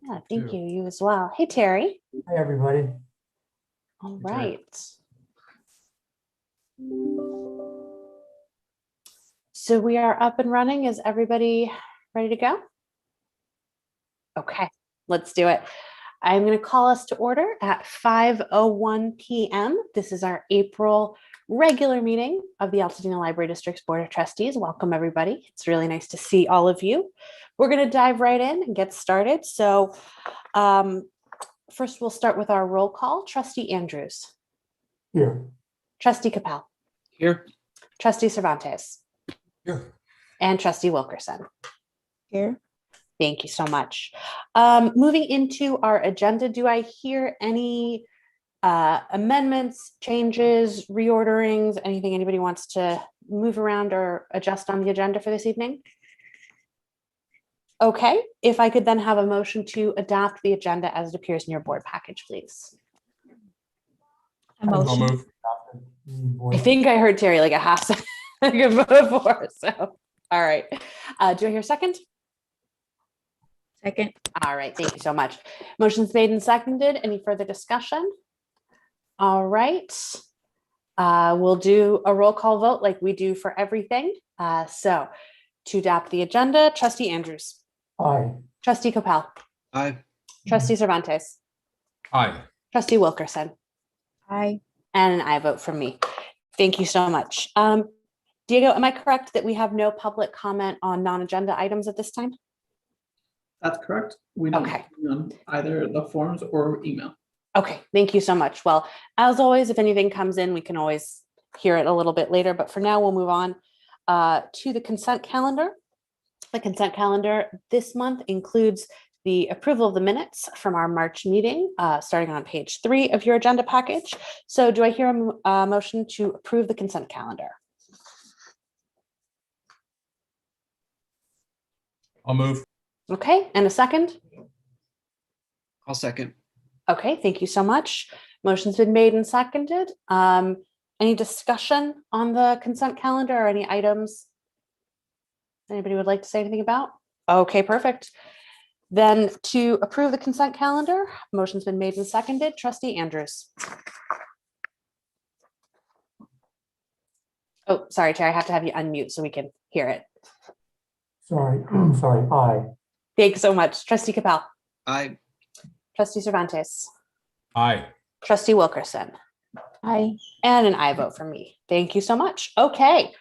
Yeah, thank you. You as well. Hey, Terry. Hi, everybody. All right. So we are up and running. Is everybody ready to go? Okay, let's do it. I'm going to call us to order at 5:01 p.m. This is our April regular meeting of the Altadena Library District's Board of Trustees. Welcome, everybody. It's really nice to see all of you. We're going to dive right in and get started. So first, we'll start with our roll call. Trustee Andrews. Here. Trustee Capel. Here. Trustee Cervantes. Here. And Trustee Wilkerson. Here. Thank you so much. Moving into our agenda, do I hear any amendments, changes, reorderings, anything anybody wants to move around or adjust on the agenda for this evening? Okay, if I could then have a motion to adopt the agenda as it appears in your board package, please. A motion. I think I heard Terry like a half second before, so all right. Do I hear a second? Second. All right, thank you so much. Motion's made and seconded. Any further discussion? All right. We'll do a roll call vote like we do for everything. So to adopt the agenda, Trustee Andrews. Aye. Trustee Capel. Aye. Trustee Cervantes. Aye. Trustee Wilkerson. Aye. And an aye vote from me. Thank you so much. Diego, am I correct that we have no public comment on non-agenda items at this time? That's correct. We don't Okay. on either the forms or email. Okay, thank you so much. Well, as always, if anything comes in, we can always hear it a little bit later, but for now we'll move on to the consent calendar. The consent calendar this month includes the approval of the minutes from our March meeting, starting on page 3 of your agenda package. So do I hear a motion to approve the consent calendar? I'll move. Okay, and a second? I'll second. Okay, thank you so much. Motion's been made and seconded. Any discussion on the consent calendar or any items anybody would like to say anything about? Okay, perfect. Then to approve the consent calendar, motion's been made and seconded. Trustee Andrews. Oh, sorry, Chair, I have to have you unmute so we can hear it. Sorry. Sorry. Aye. Thanks so much. Trustee Capel. Aye. Trustee Cervantes. Aye. Trustee Wilkerson. Aye. And an aye vote from me. Thank you so much. Okay,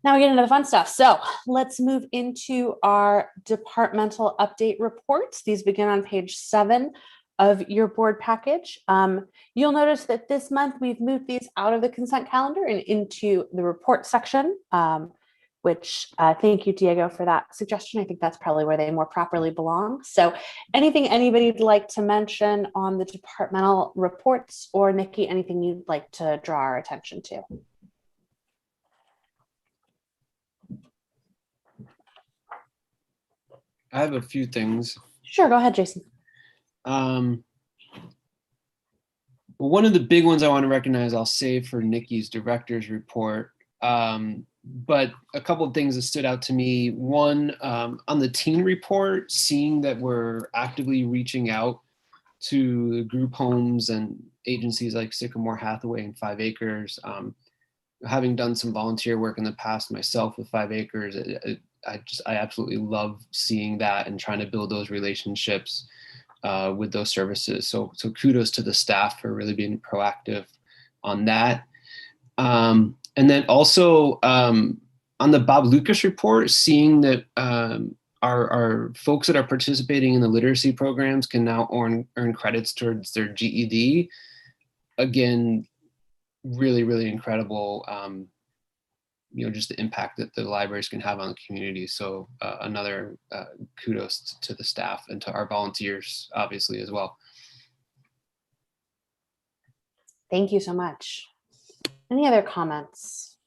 now we get into the fun stuff. So let's move into our departmental update reports. These begin on page 7 of your board package. You'll notice that this month we've moved these out of the consent calendar and into the report section, which thank you, Diego, for that suggestion. I think that's probably where they more properly belong. So anything anybody would like to mention on the departmental reports, or Nikki, anything you'd like to draw our attention to? I have a few things. Sure, go ahead, Jason. Well, one of the big ones I want to recognize, I'll save for Nikki's director's report. But a couple of things that stood out to me. One, on the teen report, seeing that we're actively reaching out to the group homes and agencies like Sycamore Hathaway and 5 Acres. Having done some volunteer work in the past myself with 5 Acres, I absolutely love seeing that and trying to build those relationships with those services. So kudos to the staff for really being proactive on that. And then also on the Bob Lucas report, seeing that our folks that are participating in the literacy programs can now earn credits towards their GED. Again, really, really incredible. Just the impact that the libraries can have on the community. So another kudos to the staff and to our volunteers, obviously, as well. Thank you so much. Any other comments?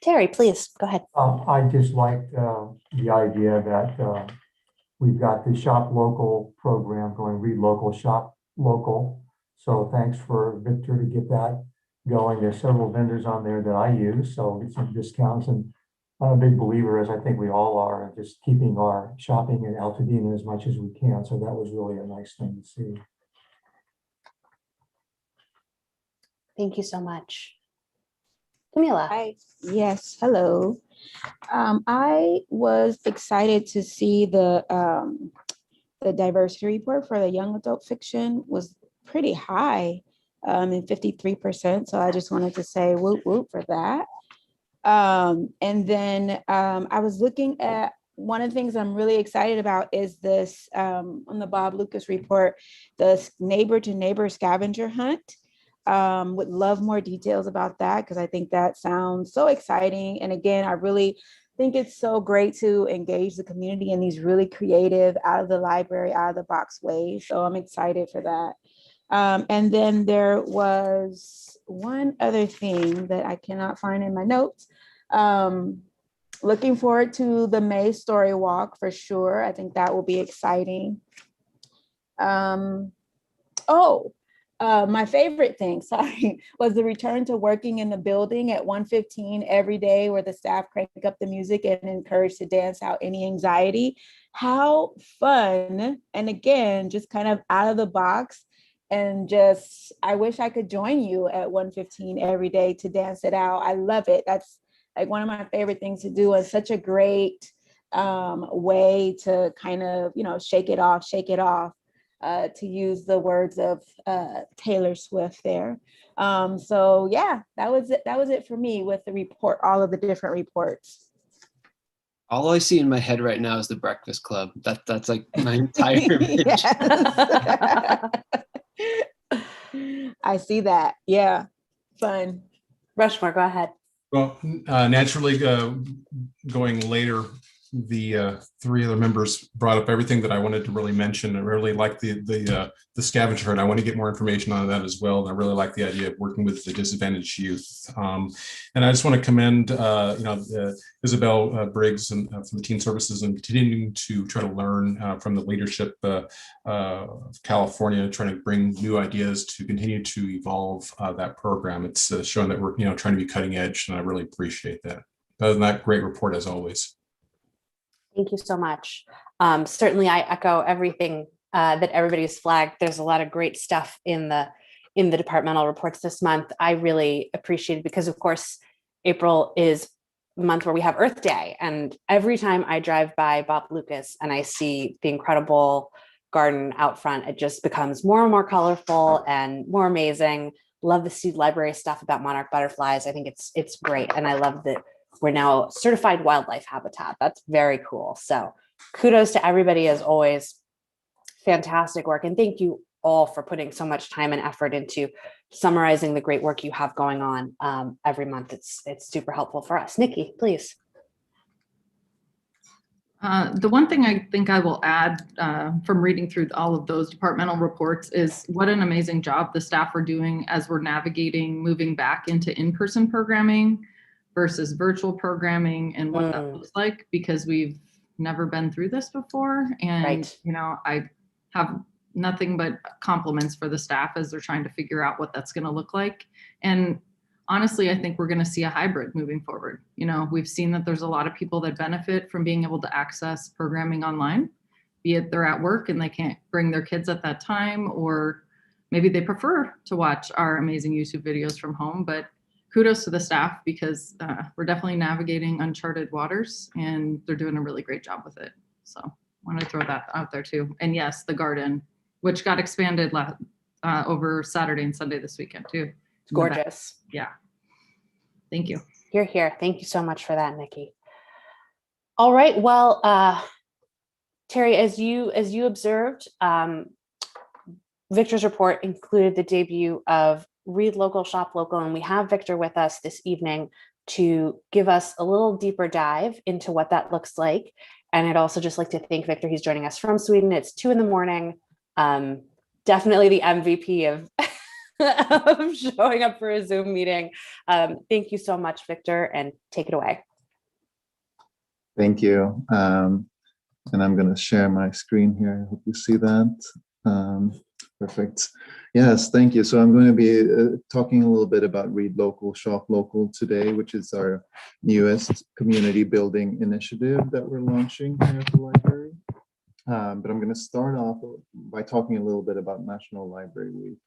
Terry, please, go ahead. I just liked the idea that we've got the Shop Local program going, Read Local, Shop Local. So thanks for Victor to get that going. There's several vendors on there that I use, so get some discounts. And I'm a big believer, as I think we all are, in just keeping our shopping in Altadena as much as we can. So that was really a nice thing to see. Thank you so much. Camila. Hi. Yes, hello. I was excited to see the diversity report for the young adult fiction was pretty high, in 53%. So I just wanted to say whoop whoop for that. And then I was looking at one of the things I'm really excited about is this on the Bob Lucas report, the neighbor to neighbor scavenger hunt. Would love more details about that because I think that sounds so exciting. And again, I really think it's so great to engage the community in these really creative, out of the library, out of the box ways. So I'm excited for that. And then there was one other thing that I cannot find in my notes. Looking forward to the May story walk for sure. I think that will be exciting. My favorite thing, sorry, was the return to working in the building at 1:15 every day where the staff crank up the music and encourage to dance out any anxiety. How fun. And again, just kind of out of the box and just, I wish I could join you at 1:15 every day to dance it out. I love it. That's like one of my favorite things to do, and such a great way to kind of, shake it off, to use the words of Taylor Swift there. So yeah, that was it. That was it for me with the report, all of the different reports. All I see in my head right now is the Breakfast Club. That's like my entire image. I see that. Yeah, fun. Rushmore, go ahead. Well, naturally, going later, the three other members brought up everything that I wanted to really mention. I really like the scavenger hunt. I want to get more information on that as well. And I really like the idea of working with the disadvantaged youth. And I just want to commend, Isabel Briggs and from the Teen Services and continuing to try to learn from the leadership of California, trying to bring new ideas to continue to evolve that program. It's showing that we're trying to be cutting edge, and I really appreciate that. Other than that, great report as always. Thank you so much. Certainly, I echo everything that everybody's flagged. There's a lot of great stuff in the departmental reports this month. I really appreciate it because, of course, April is the month where we have Earth Day. And every time I drive by Bob Lucas and I see the incredible garden out front, it just becomes more and more colorful and more amazing. Love the seed library stuff about monarch butterflies. I think it's great. And I love that we're now certified wildlife habitat. That's very cool. So kudos to everybody as always. Fantastic work. And thank you all for putting so much time and effort into summarizing the great work you have going on every month. It's super helpful for us. Nikki, please. The one thing I think I will add from reading through all of those departmental reports is what an amazing job the staff are doing as we're navigating moving back into in-person programming versus virtual programming and what that looks like, because we've never been through this before. And, Right. I have nothing but compliments for the staff as they're trying to figure out what that's going to look like. And honestly, I think we're going to see a hybrid moving forward. We've seen that there's a lot of people that benefit from being able to access programming online, be it they're at work and they can't bring their kids at that time, or maybe they prefer to watch our amazing YouTube videos from home. But kudos to the staff because we're definitely navigating uncharted waters and they're doing a really great job with it. So I want to throw that out there too. And yes, the garden, which got expanded over Saturday and Sunday this weekend too. It's gorgeous. Yeah. Thank you. You're here. Thank you so much for that, Nikki. All right. Well, Terry, as you observed, Victor's report included the debut of Read Local, Shop Local, and we have Victor with us this evening to give us a little deeper dive into what that looks like. And I'd also just like to thank Victor. He's joining us from Sweden. It's 2 a.m. Definitely the MVP of of showing up for a Zoom meeting. Thank you so much, Victor, and take it away. Thank you. And I'm going to share my screen here. I hope you see that. Perfect. Yes, thank you. So I'm going to be talking a little bit about Read Local, Shop Local today, which is our newest community building initiative that we're launching here at the library. But I'm going to start off by talking a little bit about National Library Week.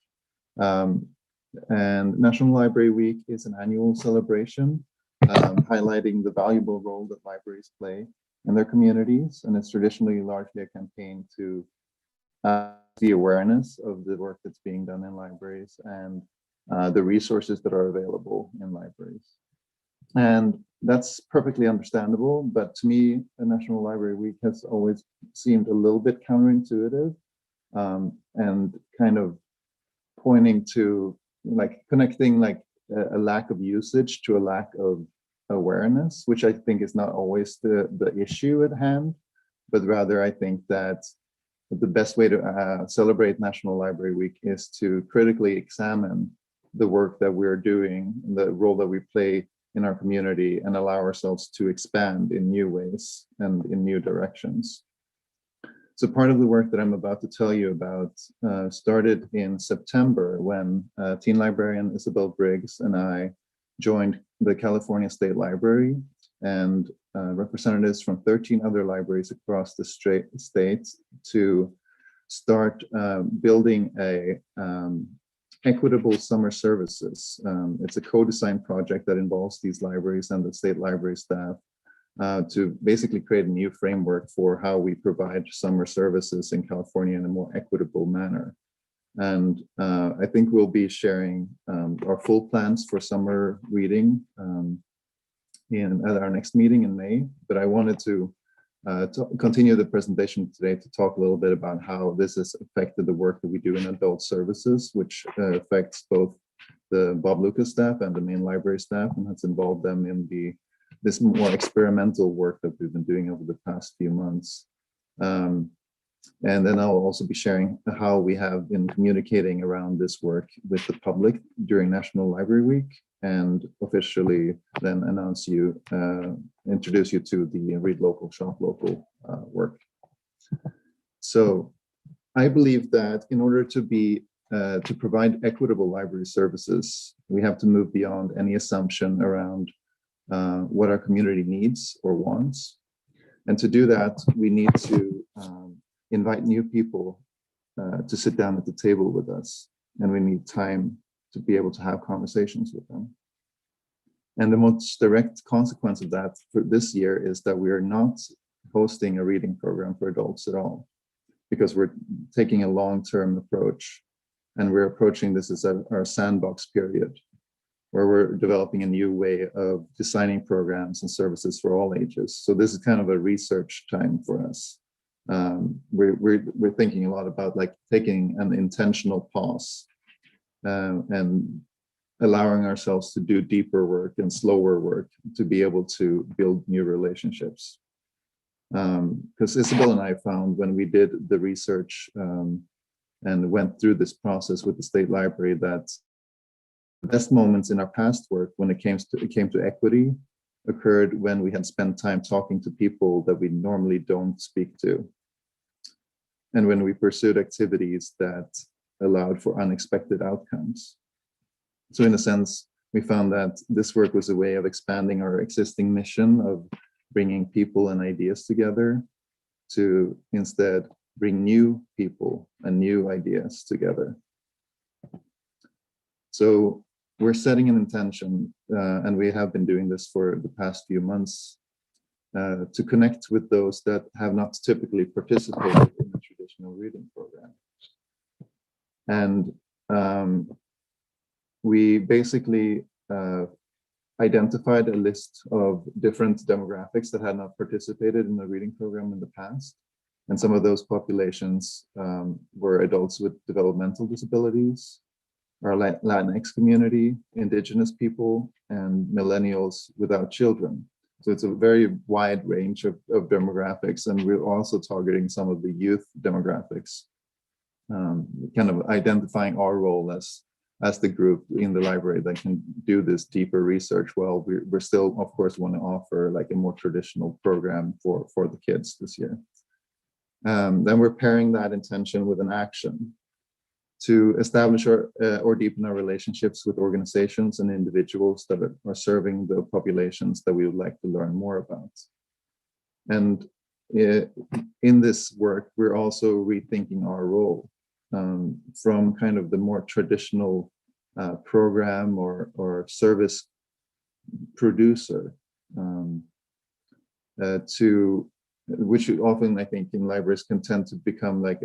And National Library Week is an annual celebration highlighting the valuable role that libraries play in their communities. And it's traditionally largely a campaign to the awareness of the work that's being done in libraries and the resources that are available in libraries. And that's perfectly understandable, but to me, the National Library Week has always seemed a little bit counterintuitive and kind of pointing to like connecting like a lack of usage to a lack of awareness, which I think is not always the issue at hand, but rather I think that the best way to celebrate National Library Week is to critically examine the work that we're doing, the role that we play in our community, and allow ourselves to expand in new ways and in new directions. So part of the work that I'm about to tell you about started in September when teen librarian Isabel Briggs and I joined the California State Library and representatives from 13 other libraries across the state to start building a equitable summer services. It's a co-design project that involves these libraries and the state library staff to basically create a new framework for how we provide summer services in California in a more equitable manner. And I think we'll be sharing our full plans for summer reading at our next meeting in May, but I wanted to continue the presentation today to talk a little bit about how this has affected the work that we do in adult services, which affects both the Bob Lucas staff and the main library staff, and has involved them in this more experimental work that we've been doing over the past few months. And then I'll also be sharing how we have been communicating around this work with the public during National Library Week, and officially then introduce you to the Read Local, Shop Local work. So I believe that in order to provide equitable library services, we have to move beyond any assumption around what our community needs or wants. And to do that, we need to invite new people to sit down at the table with us, and we need time to be able to have conversations with them. And the most direct consequence of that for this year is that we are not hosting a reading program for adults at all, because we're taking a long-term approach, and we're approaching this as our sandbox period, where we're developing a new way of designing programs and services for all ages. So this is kind of a research time for us. We're thinking a lot about like taking an intentional pause and allowing ourselves to do deeper work and slower work to be able to build new relationships. Because Isabel and I found when we did the research and went through this process with the State Library that the best moments in our past work when it came to equity occurred when we had spent time talking to people that we normally don't speak to, and when we pursued activities that allowed for unexpected outcomes. So in a sense, we found that this work was a way of expanding our existing mission of bringing people and ideas together to instead bring new people and new ideas together. So we're setting an intention, and we have been doing this for the past few months, to connect with those that have not typically participated in the traditional reading program. And we basically identified a list of different demographics that had not participated in the reading program in the past. And some of those populations were adults with developmental disabilities, our Latinx community, Indigenous people, and millennials without children. So it's a very wide range of demographics, and we're also targeting some of the youth demographics, kind of identifying our role as the group in the library that can do this deeper research. Well, we're still, of course, want to offer like a more traditional program for the kids this year. Then we're pairing that intention with an action. to establish or deepen our relationships with organizations and individuals that are serving the populations that we would like to learn more about. And in this work, we're also rethinking our role from kind of the more traditional program or service producer to which often I think in libraries can tend to become like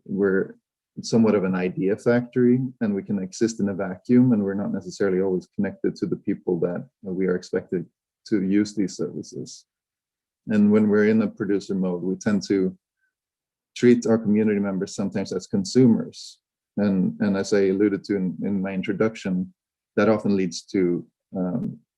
we're somewhat of an idea factory, and we can exist in a vacuum, and we're not necessarily always connected to the people that we are expected to use these services. And when we're in a producer mode, we tend to treat our community members sometimes as consumers. And as I alluded to in my introduction, that often leads to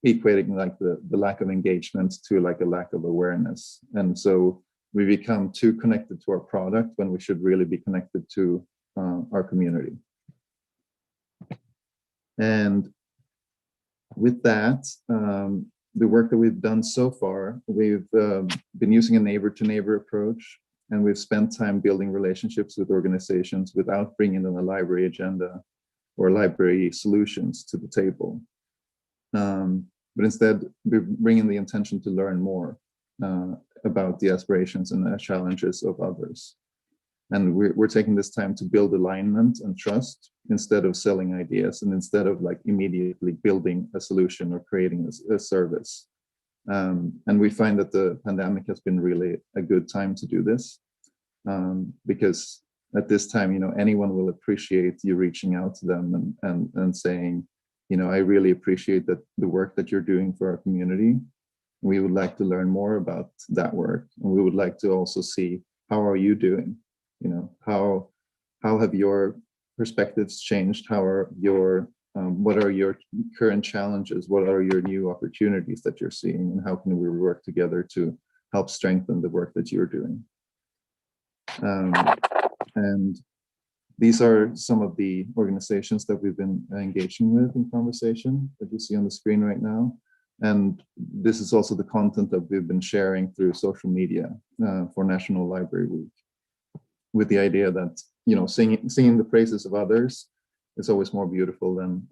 equating like the lack of engagement to like a lack of awareness. And so we become too connected to our product when we should really be connected to our community. And with that, the work that we've done so far, we've been using a neighbor-to-neighbor approach, and we've spent time building relationships with organizations without bringing in a library agenda or library solutions to the table. But instead, we're bringing the intention to learn more about the aspirations and the challenges of others. And we're taking this time to build alignment and trust instead of selling ideas, and instead of like immediately building a solution or creating a service. And we find that the pandemic has been really a good time to do this, because at this time, you know, anyone will appreciate you reaching out to them and saying, you know, I really appreciate that the work that you're doing for our community. We would like to learn more about that work, and we would like to also see, how are you doing? You know, how have your perspectives changed? How are your what are your current challenges? What are your new opportunities that you're seeing, and how can we work together to help strengthen the work that you're doing? And these are some of the organizations that we've been engaging with in conversation that you see on the screen right now. And this is also the content that we've been sharing through social media for National Library Week, with the idea that, you know, singing the praises of others is always more beautiful than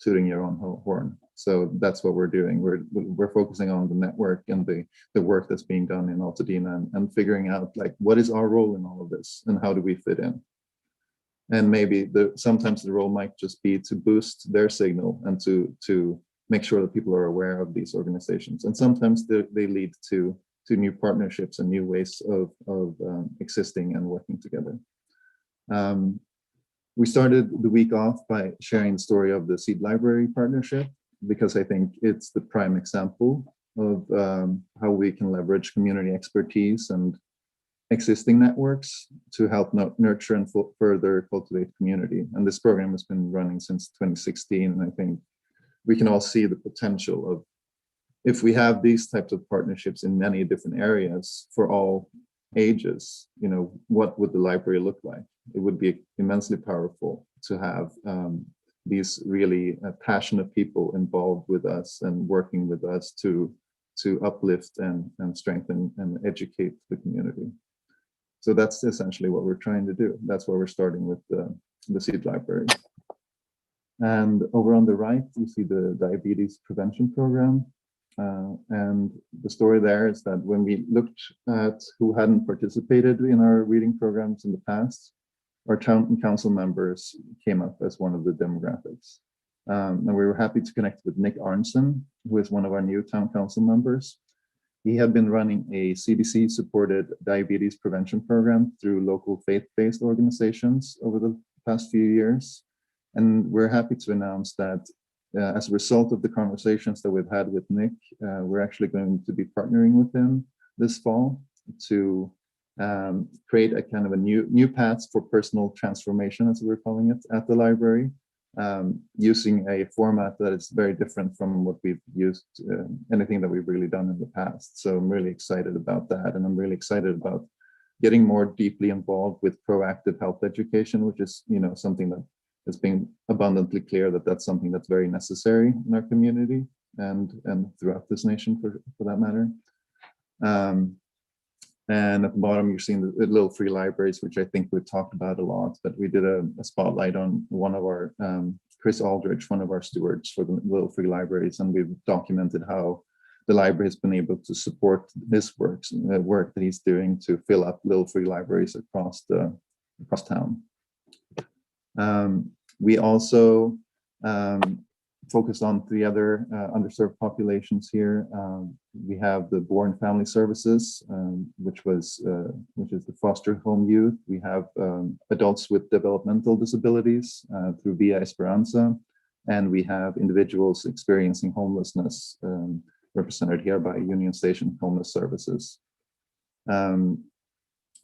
tooting your own horn. So that's what we're doing. We're focusing on the network and the work that's being done in Altadena, and figuring out like, what is our role in all of this, and how do we fit in? And maybe sometimes the role might just be to boost their signal and to make sure that people are aware of these organizations. And sometimes they lead to new partnerships and new ways of existing and working together. We started the week off by sharing the story of the Seed Library partnership, because I think it's the prime example of how we can leverage community expertise and existing networks to help nurture and further cultivate community. And this program has been running since 2016, and I think we can all see the potential of, if we have these types of partnerships in many different areas for all ages, you know, what would the library look like? It would be immensely powerful to have these really passionate people involved with us and working with us to uplift and strengthen and educate the community. So that's essentially what we're trying to do. That's why we're starting with the Seed Library. And over on the right, you see the diabetes prevention program. And the story there is that when we looked at who hadn't participated in our reading programs in the past, our town council members came up as one of the demographics. And we were happy to connect with Nick Arnson, who is one of our new town council members. He had been running a CDC-supported diabetes prevention program through local faith-based organizations over the past few years. And we're happy to announce that as a result of the conversations that we've had with Nick, we're actually going to be partnering with him this fall to create a kind of a new paths for personal transformation, as we're calling it, at the library, using a format that is very different from what we've used, anything that we've really done in the past. So I'm really excited about that, and I'm really excited about getting more deeply involved with proactive health education, which is, you know, something that has been abundantly clear that that's something that's very necessary in our community and throughout this nation for that matter. And at the bottom, you're seeing the little free libraries, which I think we've talked about a lot, but we did a spotlight on one of our, Chris Aldrich, one of our stewards for the little free libraries, and we've documented how the library has been able to support his work that he's doing to fill up little free libraries across town. We also focused on 3 other underserved populations here. We have the Born Family Services, which is the foster home youth. We have adults with developmental disabilities through Via Esperanza, and we have individuals experiencing homelessness, represented here by Union Station Homeless Services.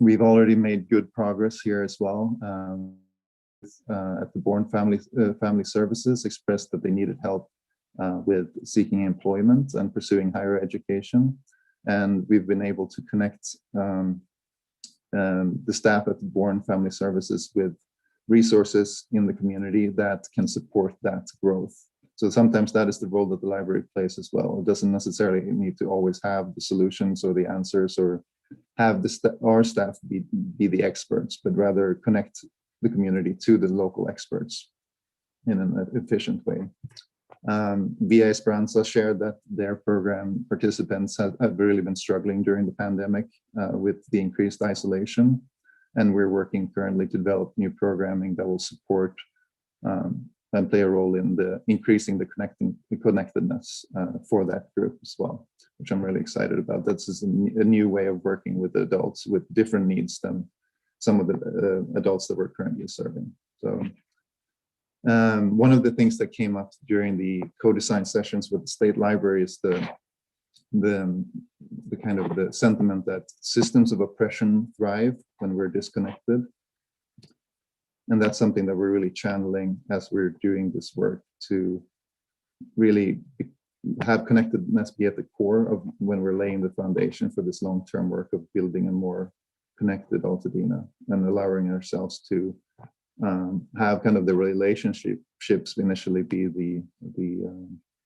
We've already made good progress here as well. At the Born Family Services expressed that they needed help with seeking employment and pursuing higher education. And we've been able to connect the staff at the Born Family Services with resources in the community that can support that growth. So sometimes that is the role that the library plays as well. It doesn't necessarily need to always have the solutions or the answers or have our staff be the experts, but rather connect the community to the local experts in an efficient way. Via Esperanza shared that their program participants have really been struggling during the pandemic with the increased isolation. And we're working currently to develop new programming that will support and play a role in increasing the connectedness for that group as well, which I'm really excited about. That's just a new way of working with adults with different needs than some of the adults that we're currently serving. So one of the things that came up during the co-design sessions with the State Library is the kind of the sentiment that systems of oppression thrive when we're disconnected. And that's something that we're really channeling as we're doing this work, to really have connectedness be at the core of when we're laying the foundation for this long-term work of building a more connected Altadena and allowing ourselves to have kind of the relationships initially be the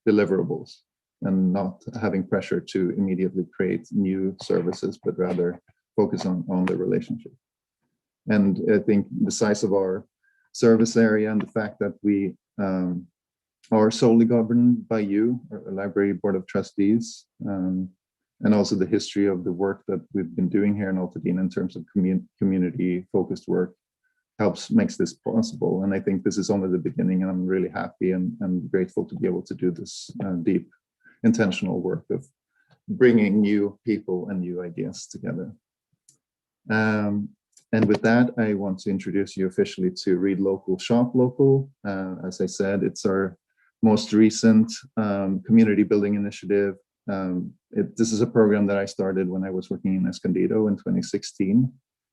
deliverables, and not having pressure to immediately create new services, but rather focus on the relationship. And I think the size of our service area and the fact that we are solely governed by you, our Library Board of Trustees, and also the history of the work that we've been doing here in Altadena in terms of community-focused work makes this possible. And I think this is only the beginning, and I'm really happy and grateful to be able to do this deep, intentional work of bringing new people and new ideas together. And with that, I want to introduce you officially to Read Local, Shop Local. As I said, it's our most recent community building initiative. This is a program that I started when I was working in Escondido in 2016.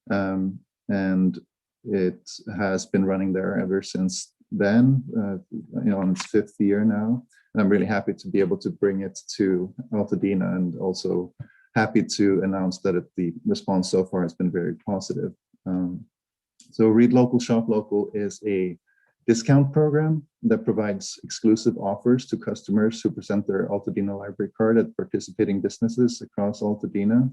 And it has been running there ever since then, on its 5th year now. And I'm really happy to be able to bring it to Altadena, and also happy to announce that the response so far has been very positive. So Read Local, Shop Local is a discount program that provides exclusive offers to customers who present their Altadena library card at participating businesses across Altadena.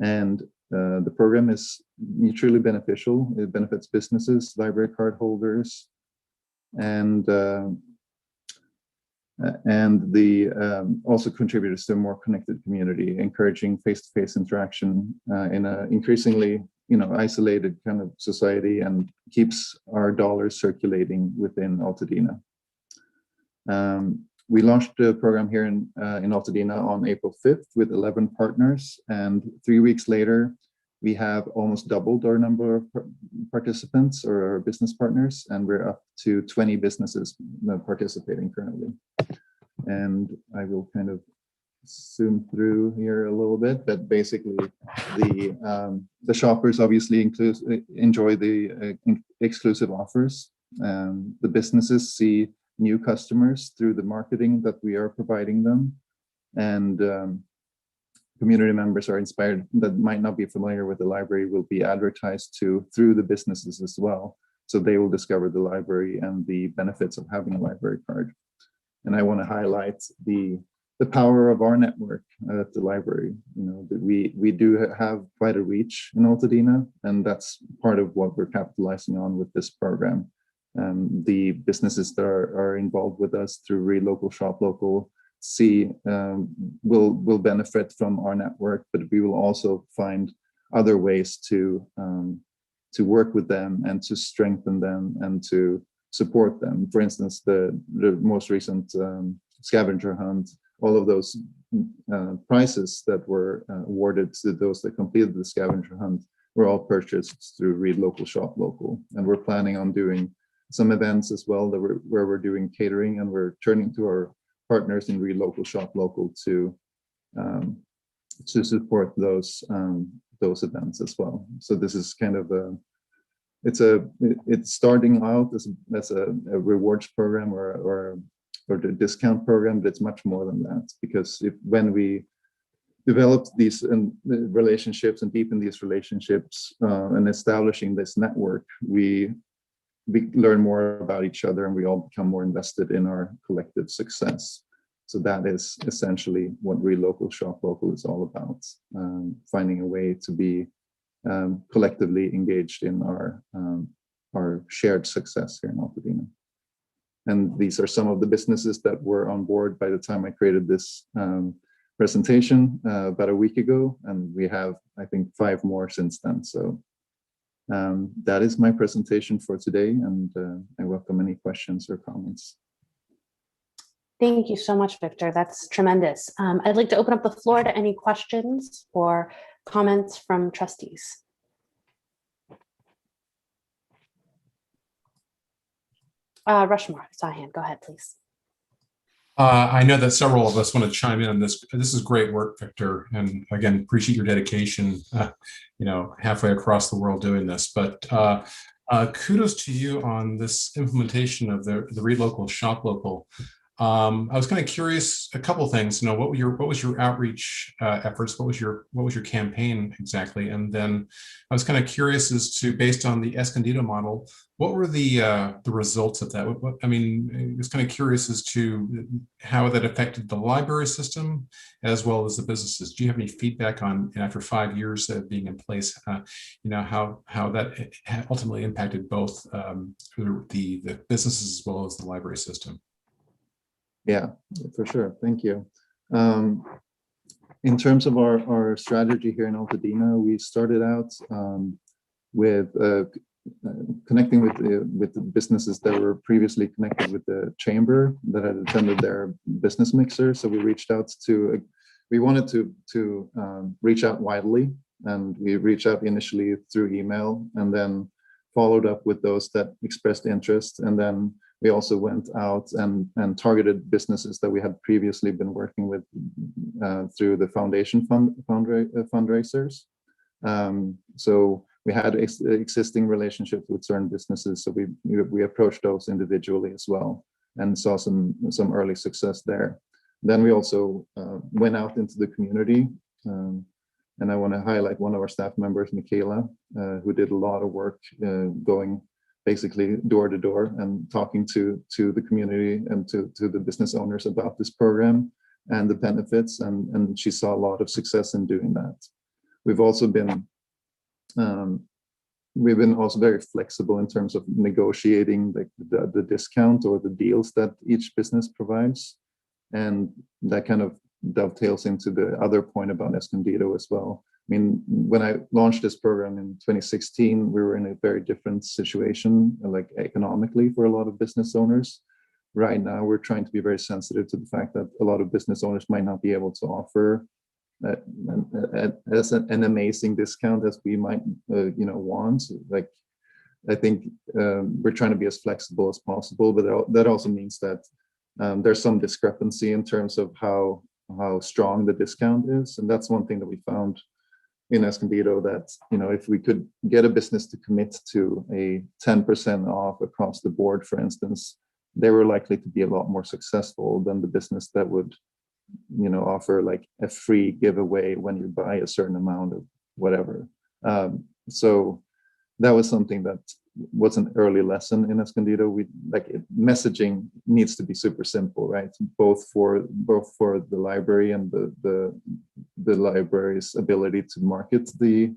And the program is mutually beneficial. It benefits businesses, library card holders, and also contributors to a more connected community, encouraging face-to-face interaction in an increasingly isolated kind of society, and keeps our dollars circulating within Altadena. We launched the program here in Altadena on April 5th with 11 partners, and 3 weeks later, we have almost doubled our number of participants or our business partners, and we're up to 20 businesses participating currently. And I will kind of zoom through here a little bit, but basically the shoppers obviously enjoy the exclusive offers. The businesses see new customers through the marketing that we are providing them, and community members are inspired that might not be familiar with the library will be advertised to through the businesses as well, so they will discover the library and the benefits of having a library card. And I want to highlight the the power of our network at the library. You know, that we do have quite a reach in Altadena, and that's part of what we're capitalizing on with this program. The businesses that are involved with us through Read Local, Shop Local, will benefit from our network, but we will also find other ways to work with them and to strengthen them and to support them. For instance, the most recent scavenger hunt, all of those prizes that were awarded to those that completed the scavenger hunt were all purchased through Read Local, Shop Local. And we're planning on doing some events as well where we're doing catering, and we're turning to our partners in Read Local, Shop Local to support those events as well. So this is kind of it's starting out as a rewards program or a discount program, but it's much more than that, because when we develop these relationships and deepen these relationships and establishing this network, we learn more about each other, and we all become more invested in our collective success. So that is essentially what Read Local, Shop Local is all about, finding a way to be collectively engaged in our shared success here in Altadena. And these are some of the businesses that were on board by the time I created this presentation about a week ago, and we have, I think, 5 more since then. So that is my presentation for today, and I welcome any questions or comments. Thank you so much, Victor. That's tremendous. I'd like to open up the floor to any questions or comments from trustees. Rushmore, I saw a hand. Go ahead, please. I know that several of us want to chime in on this. This is great work, Victor, and again, appreciate your dedication. You know, halfway across the world doing this, but kudos to you on this implementation of the Read Local, Shop Local. I was kind of curious, a couple of things. You know, what was your outreach efforts? What was your campaign exactly? And then I was kind of curious as to, based on the Escondido model, what were the results of that? I mean, I was kind of curious as to how that affected the library system as well as the businesses. Do you have any feedback on, after 5 years of being in place, you know, how that ultimately impacted both the businesses as well as the library system? Yeah, for sure. Thank you. In terms of our strategy here in Altadena, we started out with connecting with the businesses that were previously connected with the chamber that had attended their business mixer. So we reached out to, we wanted to reach out widely, and we reached out initially through email, and then followed up with those that expressed interest, and then we also went out and targeted businesses that we had previously been working with through the foundation fundraisers. So we had existing relationships with certain businesses, so we approached those individually as well, and saw some early success there. Then we also went out into the community, and I want to highlight one of our staff members, Michaela, who did a lot of work going basically door to door and talking to the community and to the business owners about this program and the benefits, and she saw a lot of success in doing that. We've also been also very flexible in terms of negotiating the discount or the deals that each business provides, and that kind of dovetails into the other point about Escondido as well. I mean, when I launched this program in 2016, we were in a very different situation, like economically, for a lot of business owners. Right now, we're trying to be very sensitive to the fact that a lot of business owners might not be able to offer as an amazing discount as we might, want. Like, I think we're trying to be as flexible as possible, but that also means that there's some discrepancy in terms of how strong the discount is, and that's one thing that we found in Escondido, that if we could get a business to commit to a 10% off across the board, for instance, they were likely to be a lot more successful than the business that would offer like a free giveaway when you buy a certain amount of whatever. So that was something that was an early lesson in Escondido. Messaging needs to be super simple, right? Both for the library and the library's ability to market the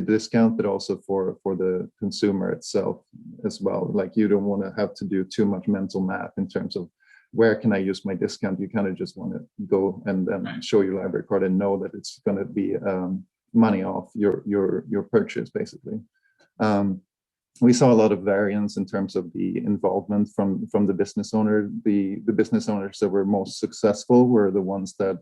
discount, but also for the consumer itself as well. Like, you don't want to have to do too much mental math in terms of where can I use my discount. You kind of just want to go and then show your library card and know that it's going to be money off your purchase, basically. We saw a lot of variance in terms of the involvement from the business owner. The business owners that were most successful were the ones that,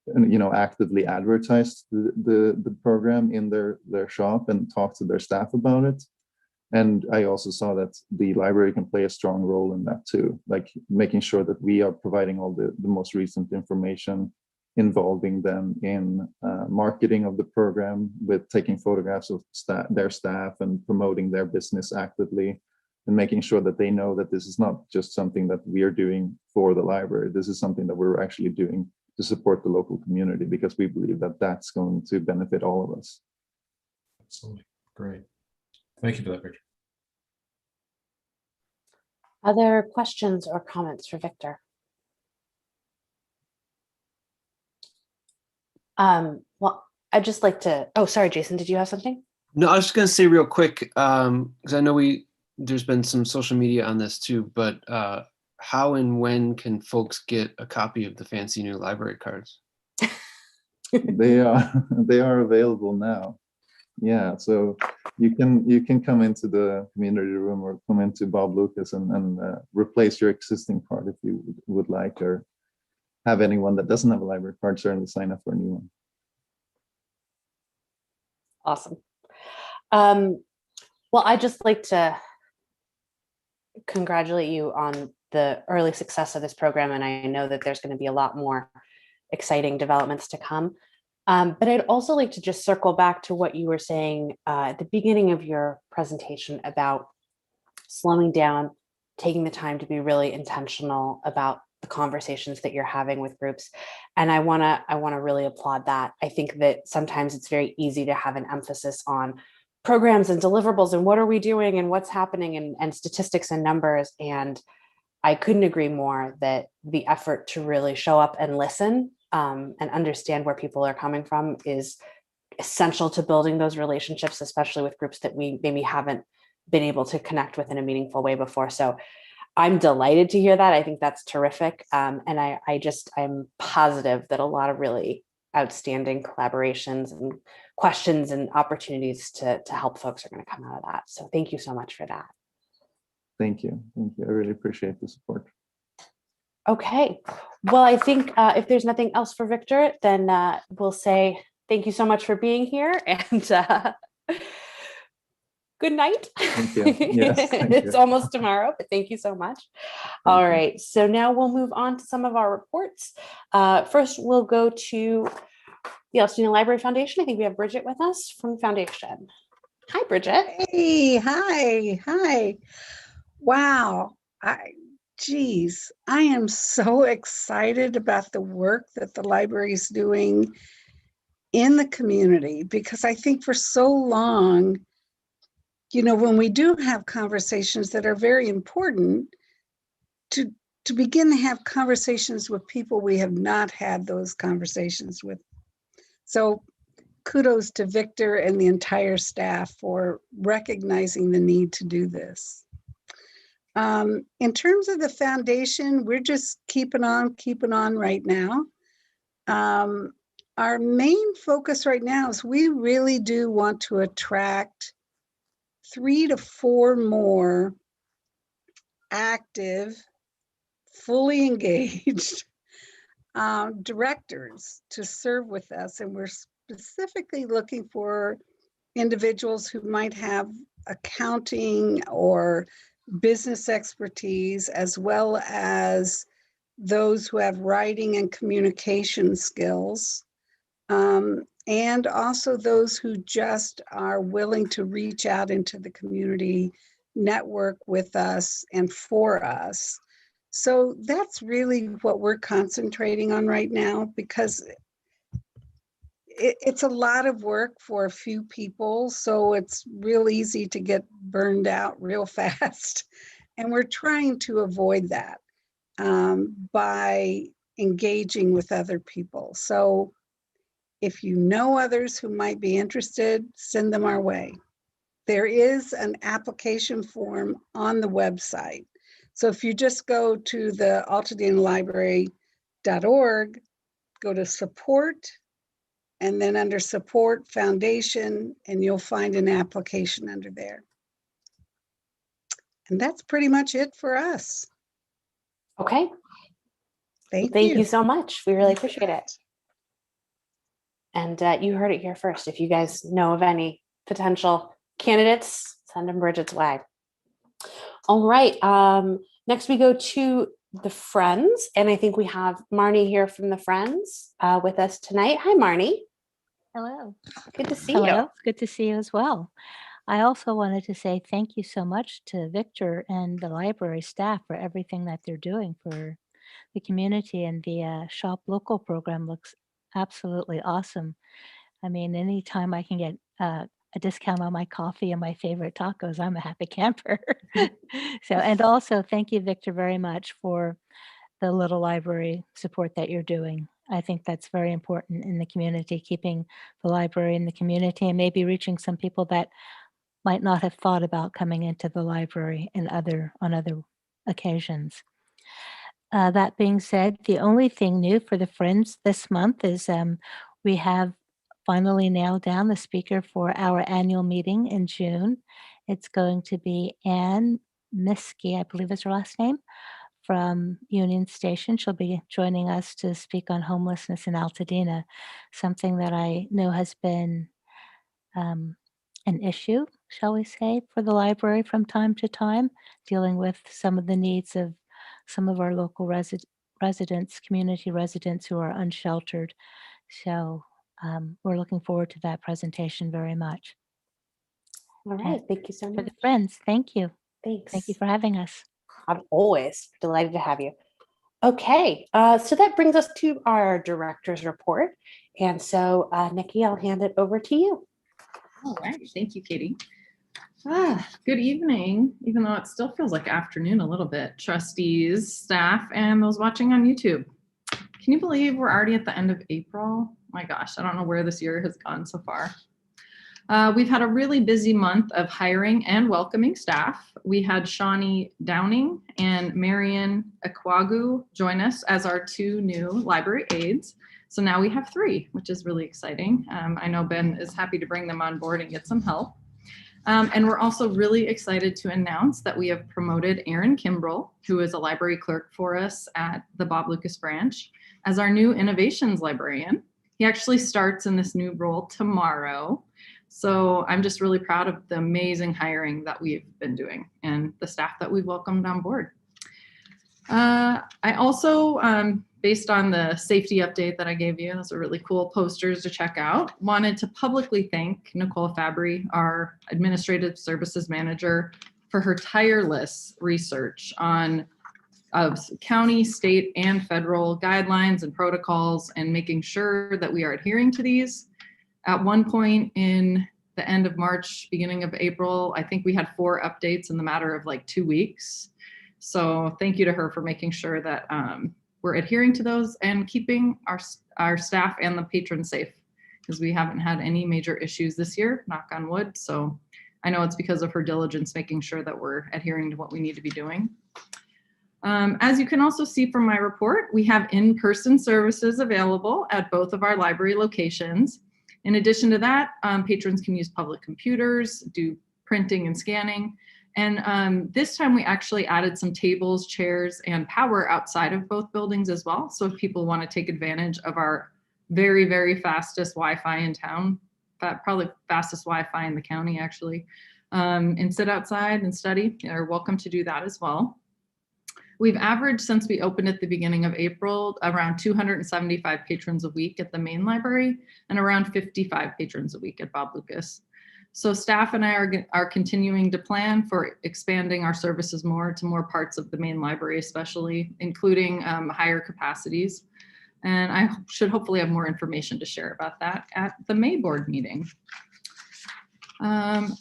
you know, actively advertised the program in their shop and talked to their staff about it. And I also saw that the library can play a strong role in that too, like making sure that we are providing all the most recent information, involving them in marketing of the program, with taking photographs of their staff and promoting their business actively, and making sure that they know that this is not just something that we are doing for the library. This is something that we're actually doing to support the local community, because we believe that that's going to benefit all of us. Absolutely. Great. Thank you for that, Victor. Other questions or comments for Victor? Well, I'd just like to, oh, sorry, Jason, did you have something? No, I was just going to say real quick, because I know there's been some social media on this too, but how and when can folks get a copy of the fancy new library cards? They are available now. Yeah, so you can come into the community room or come into Bob Lucas and replace your existing card if you would like, or have anyone that doesn't have a library card certainly sign up for a new one. Awesome. Well, I'd just like to congratulate you on the early success of this program, and I know that there's going to be a lot more exciting developments to come. But I'd also like to just circle back to what you were saying at the beginning of your presentation about slowing down, taking the time to be really intentional about the conversations that you're having with groups. And I want to really applaud that. I think that sometimes it's very easy to have an emphasis on programs and deliverables and what are we doing and what's happening and statistics and numbers. And I couldn't agree more that the effort to really show up and listen and understand where people are coming from is essential to building those relationships, especially with groups that we maybe haven't been able to connect with in a meaningful way before. So I'm delighted to hear that. I think that's terrific. And I'm positive that a lot of really outstanding collaborations and questions and opportunities to help folks are going to come out of that. So thank you so much for that. Thank you. Thank you. I really appreciate the support. Okay. Well, I think if there's nothing else for Victor, then we'll say thank you so much for being here and good night. Thank you. Yes, thank you. It's almost tomorrow, but thank you so much. All right. So now we'll move on to some of our reports. First, we'll go to the Altoona Library Foundation. I think we have Bridget with us from the foundation. Hi, Bridget. Hey, hi. Wow. Geez, I am so excited about the work that the library is doing in the community, because I think for so long, you know, when we do have conversations that are very important, to begin to have conversations with people we have not had those conversations with. So kudos to Victor and the entire staff for recognizing the need to do this. In terms of the foundation, we're just keeping on right now. Our main focus right now is we really do want to attract 3 to 4 more active, fully engaged directors to serve with us. And we're specifically looking for individuals who might have accounting or business expertise, as well as those who have writing and communication skills, and also those who just are willing to reach out into the community, network with us and for us. So that's really what we're concentrating on right now, because it's a lot of work for a few people, so it's real easy to get burned out real fast. And we're trying to avoid that by engaging with other people. So if you know others who might be interested, send them our way. There is an application form on the website. So if you just go to the altadena go to support, and then under support foundation, and you'll find an application under there. And that's pretty much it for us. Okay, Thank thank you. you so much. We really appreciate it. And you heard it here first. If you guys know of any potential candidates, send them Bridget's way. All right. Next we go to the Friends. And I think we have Marnie here from the Friends with us tonight. Hi, Marnie. Hello. Good to see Hello. you. Good to see you as well. I also wanted to say thank you so much to Victor and the library staff for everything that they're doing for the community, and the Shop Local program looks absolutely awesome. I mean, anytime I can get a discount on my coffee and my favorite tacos, I'm a happy camper. So, and also thank you, Victor, very much for the little library support that you're doing. I think that's very important in the community, keeping the library in the community and maybe reaching some people that might not have thought about coming into the library on other occasions. That being said, the only thing new for the Friends this month is we have finally nailed down the speaker for our annual meeting in June. It's going to be Anne Miskey, I believe is her last name, from Union Station. She'll be joining us to speak on homelessness in Altadena, something that I know has been an issue, shall we say, for the library from time to time, dealing with some of the needs of some of our local residents, community residents who are unsheltered. So we're looking forward to that presentation very much. All right. Thank you so For much. the Friends, thank you. Thanks. Thank you for having us. I'm always delighted to have you. Okay, so that brings us to our director's report. And so, Nikki, I'll hand it over to you. All right, thank you, Katie. Good evening, even though it still feels like afternoon a little bit, trustees, staff, and those watching on YouTube. Can you believe we're already at the end of April? My gosh, I don't know where this year has gone so far. We've had a really busy month of hiring and welcoming staff. We had Shawnee Downing and Marion Akwagu join us as our 2 new library aides. So now we have 3, which is really exciting. I know Ben is happy to bring them on board and get some help. And we're also really excited to announce that we have promoted Aaron Kimbrell, who is a library clerk for us at the Bob Lucas branch, as our new innovations librarian. He actually starts in this new role tomorrow. So I'm just really proud of the amazing hiring that we've been doing and the staff that we've welcomed on board. I also, based on the safety update that I gave you, those are really cool posters to check out, wanted to publicly thank Nicole Fabry, our administrative services manager, for her tireless research on county, state, and federal guidelines and protocols, and making sure that we are adhering to these. At one point in the end of March, beginning of April, I think we had 4 updates in the matter of like 2 weeks. So thank you to her for making sure that we're adhering to those and keeping our staff and the patrons safe, because we haven't had any major issues this year, knock on wood. So I know it's because of her diligence making sure that we're adhering to what we need to be doing. As you can also see from my report, we have in-person services available at both of our library locations. In addition to that, patrons can use public computers, do printing and scanning. And this time we actually added some tables, chairs, and power outside of both buildings as well. So if people want to take advantage of our very, very fastest Wi-Fi in town, probably fastest Wi-Fi in the county actually, and sit outside and study, you're welcome to do that as well. We've averaged, since we opened at the beginning of April, around 275 patrons a week at the main library and around 55 patrons a week at Bob Lucas. So staff and I are continuing to plan for expanding our services more to more parts of the main library, especially including higher capacities. And I should hopefully have more information to share about that at the May board meeting.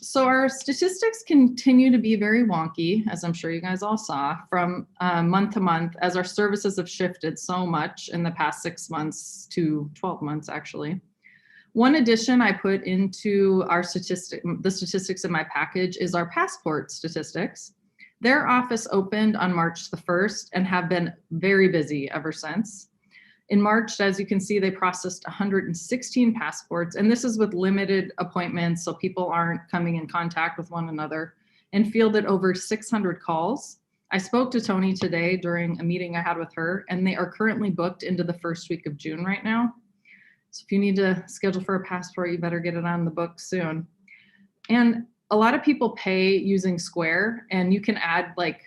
So our statistics continue to be very wonky, as I'm sure you guys all saw, from month to month, as our services have shifted so much in the past 6 months to 12 months, actually. One addition I put into our the statistics in my package is our passport statistics. Their office opened on March the 1st and have been very busy ever since. In March, as you can see, they processed 116 passports, and this is with limited appointments, so people aren't coming in contact with one another, and fielded over 600 calls. I spoke to Tony today during a meeting I had with her, and they are currently booked into the first week of June right now. So if you need to schedule for a passport, you better get it on the book soon. And a lot of people pay using Square, and you can add like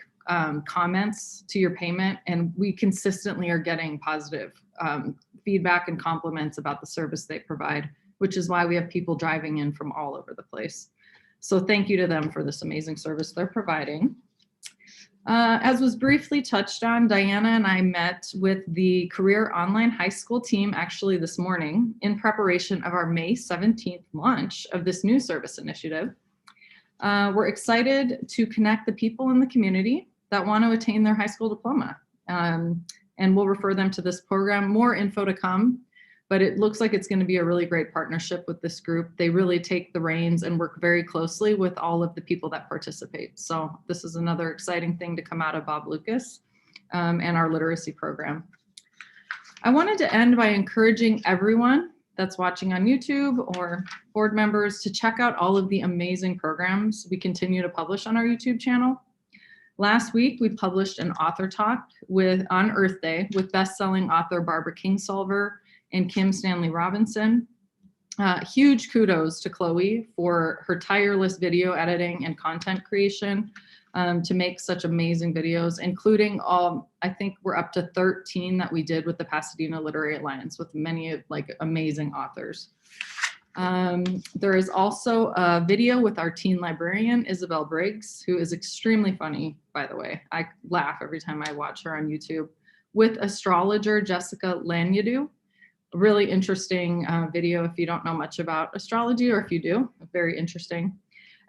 comments to your payment, and we consistently are getting positive feedback and compliments about the service they provide, which is why we have people driving in from all over the place. So thank you to them for this amazing service they're providing. As was briefly touched on, Diana and I met with the Career Online High School team actually this morning in preparation of our May 17th launch of this new service initiative. We're excited to connect the people in the community that want to attain their high school diploma. And we'll refer them to this program. More info to come, but it looks like it's going to be a really great partnership with this group. They really take the reins and work very closely with all of the people that participate. So this is another exciting thing to come out of Bob Lucas and our literacy program. I wanted to end by encouraging everyone that's watching on YouTube or board members to check out all of the amazing programs we continue to publish on our YouTube channel. Last week, we published an author talk on Earth Day with best-selling author Barbara Kingsolver and Kim Stanley Robinson. Huge kudos to Chloe for her tireless video editing and content creation to make such amazing videos, including I think we're up to 13 that we did with the Pasadena Literary Alliance with many like amazing authors. There is also a video with our teen librarian, Isabel Briggs, who is extremely funny, by the way. I laugh every time I watch her on YouTube, with astrologer Jessica Lanyadu. A really interesting video if you don't know much about astrology, or if you do, very interesting.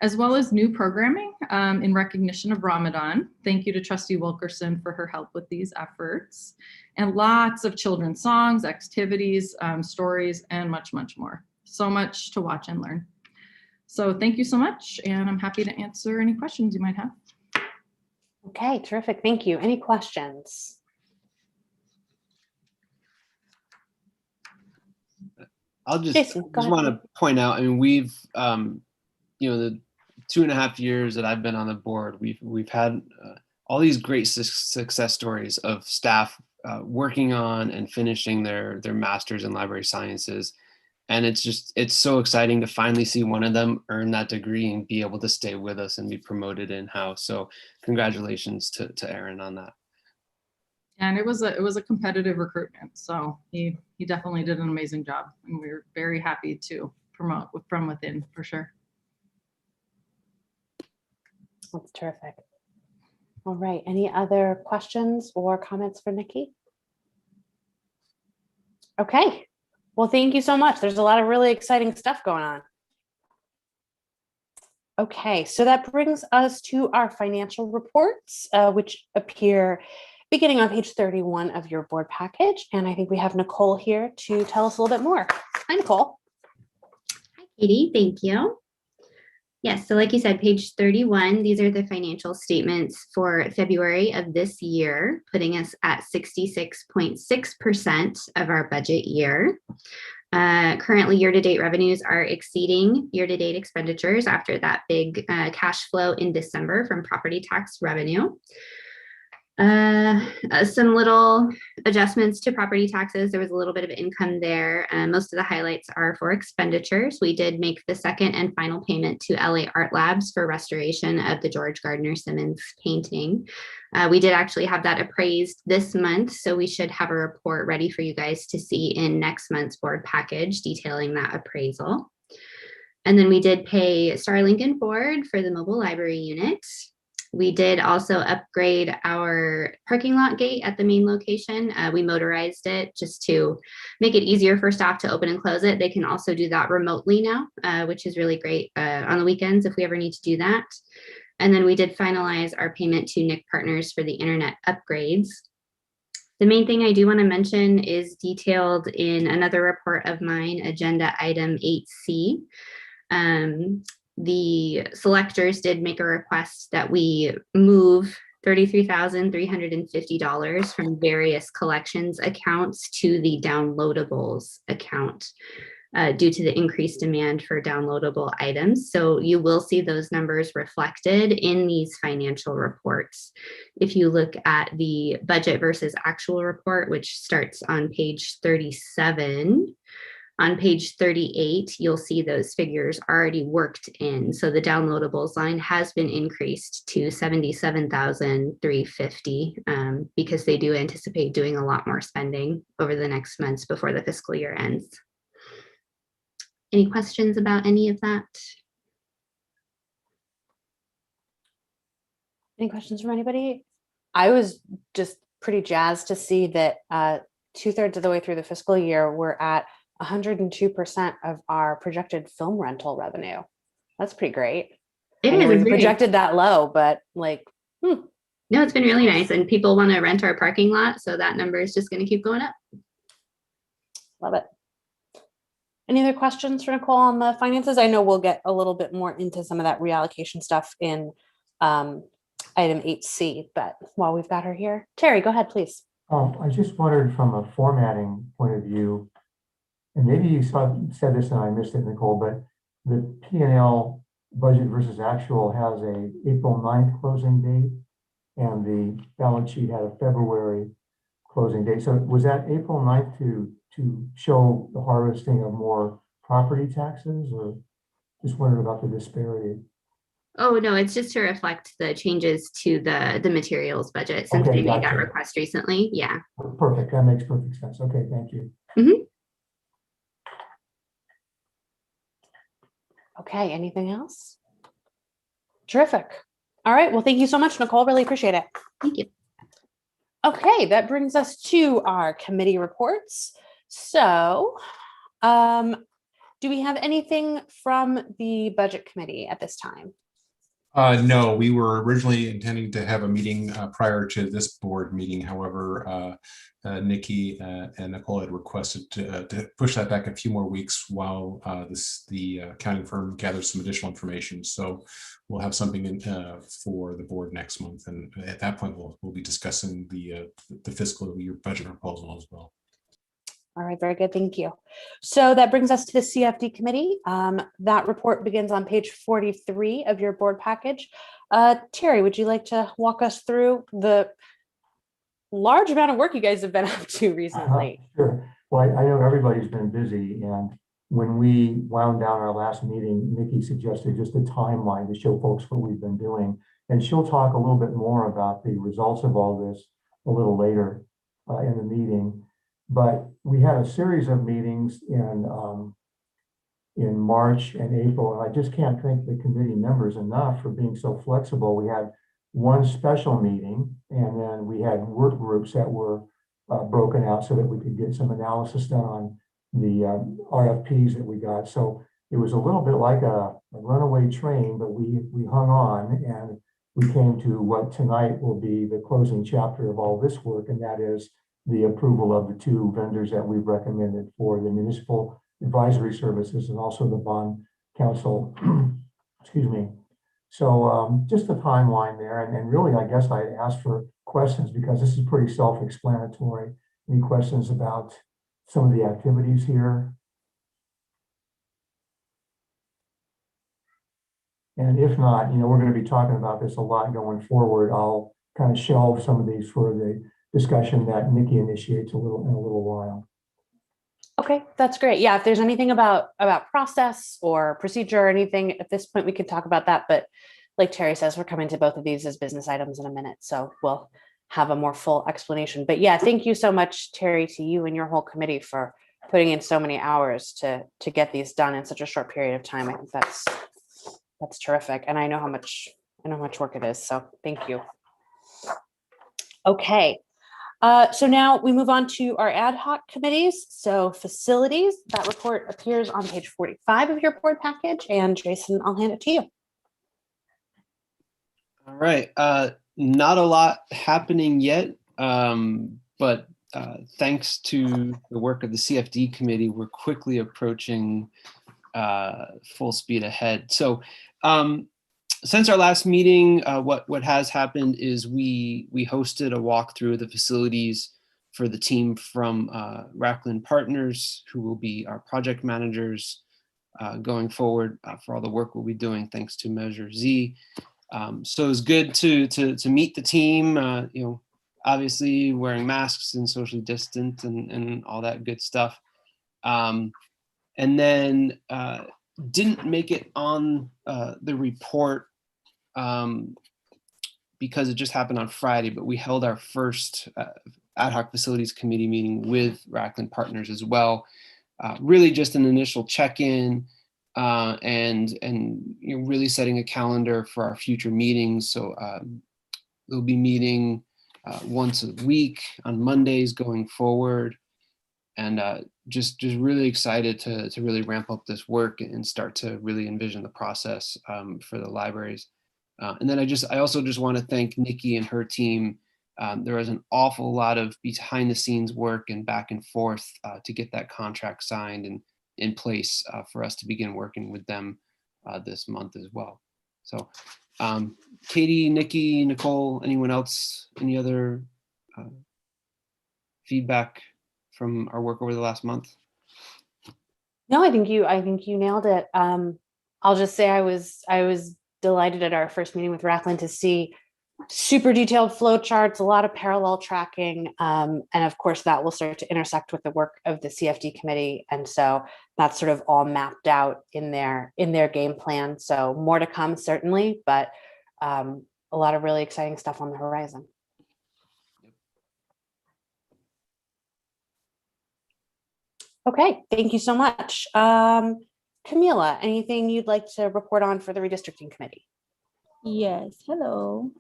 As well as new programming in recognition of Ramadan. Thank you to Trustee Wilkerson for her help with these efforts. And lots of children's songs, activities, stories, and much, much more. So much to watch and learn. So thank you so much, and I'm happy to answer any questions you might have. Okay, terrific. Thank you. Any questions? I'll just Jason, go ahead. want to point out, I mean, we've, the 2.5 years that I've been on the board, we've had all these great success stories of staff working on and finishing their masters in library sciences. And it's so exciting to finally see one of them earn that degree and be able to stay with us and be promoted in-house. So congratulations to Aaron on that. And it was a competitive recruitment. So he definitely did an amazing job. And we're very happy to promote from within for sure. That's terrific. All right. Any other questions or comments for Nikki? Okay. Well, thank you so much. There's a lot of really exciting stuff going on. Okay, so that brings us to our financial reports, which appear beginning on page 31 of your board package. And I think we have Nicole here to tell us a little bit more. Hi, Nicole. Hi, Katie. Thank you. Yes, so like you said, page 31, these are the financial statements for February of this year, putting us at 66.6% of our budget year. Currently, year-to-date revenues are exceeding year-to-date expenditures after that big cash flow in December from property tax revenue. Some little adjustments to property taxes. There was a little bit of income there. Most of the highlights are for expenditures. We did make the second and final payment to LA Art Labs for restoration of the George Gardner Simmons painting. We did actually have that appraised this month, so we should have a report ready for you guys to see in next month's board package detailing that appraisal. And then we did pay Star Lincoln Ford for the mobile library unit. We did also upgrade our parking lot gate at the main location. We motorized it just to make it easier for staff to open and close it. They can also do that remotely now, which is really great on the weekends if we ever need to do that. And then we did finalize our payment to NIC Partners for the internet upgrades. The main thing I do want to mention is detailed in another report of mine, agenda item 8C. The selectors did make a request that we move $33,350 from various collections accounts to the downloadables account due to the increased demand for downloadable items. So you will see those numbers reflected in these financial reports. If you look at the budget versus actual report, which starts on page 37, on page 38, you'll see those figures already worked in. So the downloadables line has been increased to $77,350 because they do anticipate doing a lot more spending over the next months before the fiscal year ends. Any questions about any of that? Any questions from anybody? I was just pretty jazzed to see that 2/3 of the way through the fiscal year, we're at 102% of our projected film rental revenue. That's pretty great. It I know is. we projected that low, but like, No, it's been really nice. And people want to rent our parking lot. So that number is just going to keep going up. love it. Any other questions for Nicole on the finances? I know we'll get a little bit more into some of that reallocation stuff in item 8C, but while we've got her here, Terry, go ahead, please. I just wondered from a formatting point of view, and maybe you said this and I missed it, Nicole, but the P&L budget versus actual has a April 9th closing date, and the balance sheet had a February closing date. So was that April 9th to show the harvesting of more property taxes, or just wondered about the disparity? Oh, no, it's just to reflect the changes to the materials budget since Okay, they made that gotcha. request recently. Yeah. Perfect. That makes perfect sense. Okay, thank you. Okay, anything else? Terrific. All right, well, thank you so much, Nicole. Really appreciate it. Thank you. Okay, that brings us to our committee reports. So, do we have anything from the budget committee at this time? No, we were originally intending to have a meeting prior to this board meeting. However, Nikki and Nicole had requested to push that back a few more weeks while the accounting firm gathers some additional information. So we'll have something in, for the board next month, and at that point we'll be discussing the fiscal year budget proposal as well. All right, very good, thank you. So that brings us to the CFD committee. That report begins on page 43 of your board package. Terry, would you like to walk us through the large amount of work you guys have been up to recently? Sure. Well, I know everybody's been busy, and when we wound down our last meeting, Nikki suggested just a timeline to show folks what we've been doing. And she'll talk a little bit more about the results of all this a little later in the meeting. But we had a series of meetings in March and April, and I just can't thank the committee members enough for being so flexible. We had one special meeting, and then we had work groups that were broken out so that we could get some analysis done on the RFPs that we got. So it was a little bit like a runaway train, but we hung on, and we came to what tonight will be the closing chapter of all this work, and that is the approval of the two vendors that we've recommended for the municipal advisory services and also the bond council. Excuse me. So just a timeline there. And really, I guess I asked for questions because this is pretty self-explanatory. Any questions about some of the activities here? And if not, we're going to be talking about this a lot going forward. I'll kind of shelve some of these for the discussion that Nikki initiates in a little while. Okay, that's great. Yeah, if there's anything about process or procedure or anything at this point, we could talk about that. But like Terry says, we're coming to both of these as business items in a minute, so we'll have a more full explanation. But yeah, thank you so much, Terry, to you and your whole committee for putting in so many hours to get these done in such a short period of time. I think that's terrific, and I know how much I know how much work it is, so thank you. Okay, so now we move on to our ad hoc committees. So facilities, that report appears on page 45 of your board package. And Jason, I'll hand it to you. All right, not a lot happening yet, but thanks to the work of the CFD committee, we're quickly approaching full speed ahead. So since our last meeting, what has happened is we hosted a walkthrough of the facilities for the team from Racklin Partners, who will be our project managers going forward for all the work we'll be doing thanks to Measure Z. So it was good to meet the team, you know, obviously wearing masks and socially distant and all that good stuff. And then didn't make it on the report because it just happened on Friday, but we held our first ad hoc facilities committee meeting with Racklin Partners as well. Really just an initial check-in and you know, really setting a calendar for our future meetings. So we'll be meeting once a week on Mondays going forward. And just really excited to really ramp up this work and start to really envision the process for the libraries. And then I also just want to thank Nikki and her team. There was an awful lot of behind the scenes work and back and forth to get that contract signed and in place for us to begin working with them this month as well. So Katie, Nikki, Nicole, anyone else, any other feedback from our work over the last month? No, I think you nailed it. I'll just say I was delighted at our first meeting with Racklin to see super detailed flow charts, a lot of parallel tracking, and of course that will start to intersect with the work of the CFD committee, and so that's sort of all mapped out in their game plan. So more to come certainly, but a lot of really exciting stuff on the horizon. Okay, thank you so much. Camila, anything you'd like to report on for the redistricting committee? Yes, hello.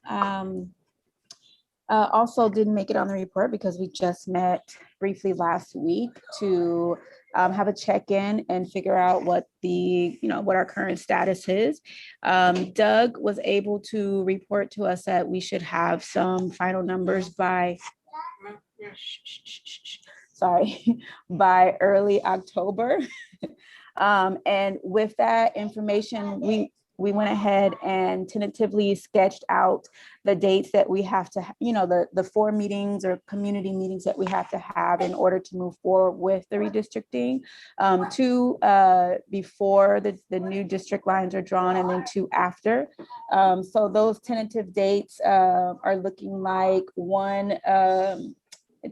Also didn't make it on the report because we just met briefly last week to have a check-in and figure out what what our current status is. Doug was able to report to us that we should have some final numbers by by early October. And with that information, we went ahead and tentatively sketched out the dates that we have to, the 4 meetings or community meetings that we have to have in order to move forward with the redistricting. 2 before the new district lines are drawn, and then 2 after. So those tentative dates are looking like one,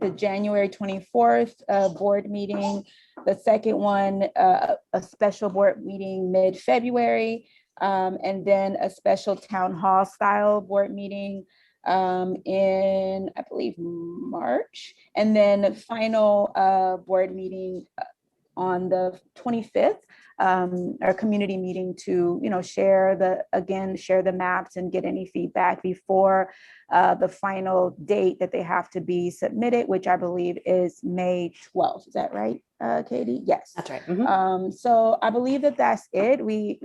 the January 24th board meeting, the second one, a special board meeting mid-February, and then a special town hall style board meeting in, I believe, March, and then the final board meeting on the 25th, our community meeting to, share the maps and get any feedback before the final date that they have to be submitted, which I believe is May 12th. Is that right, Katie? Yes. That's right. Mm-hmm. So I believe that that's it. We're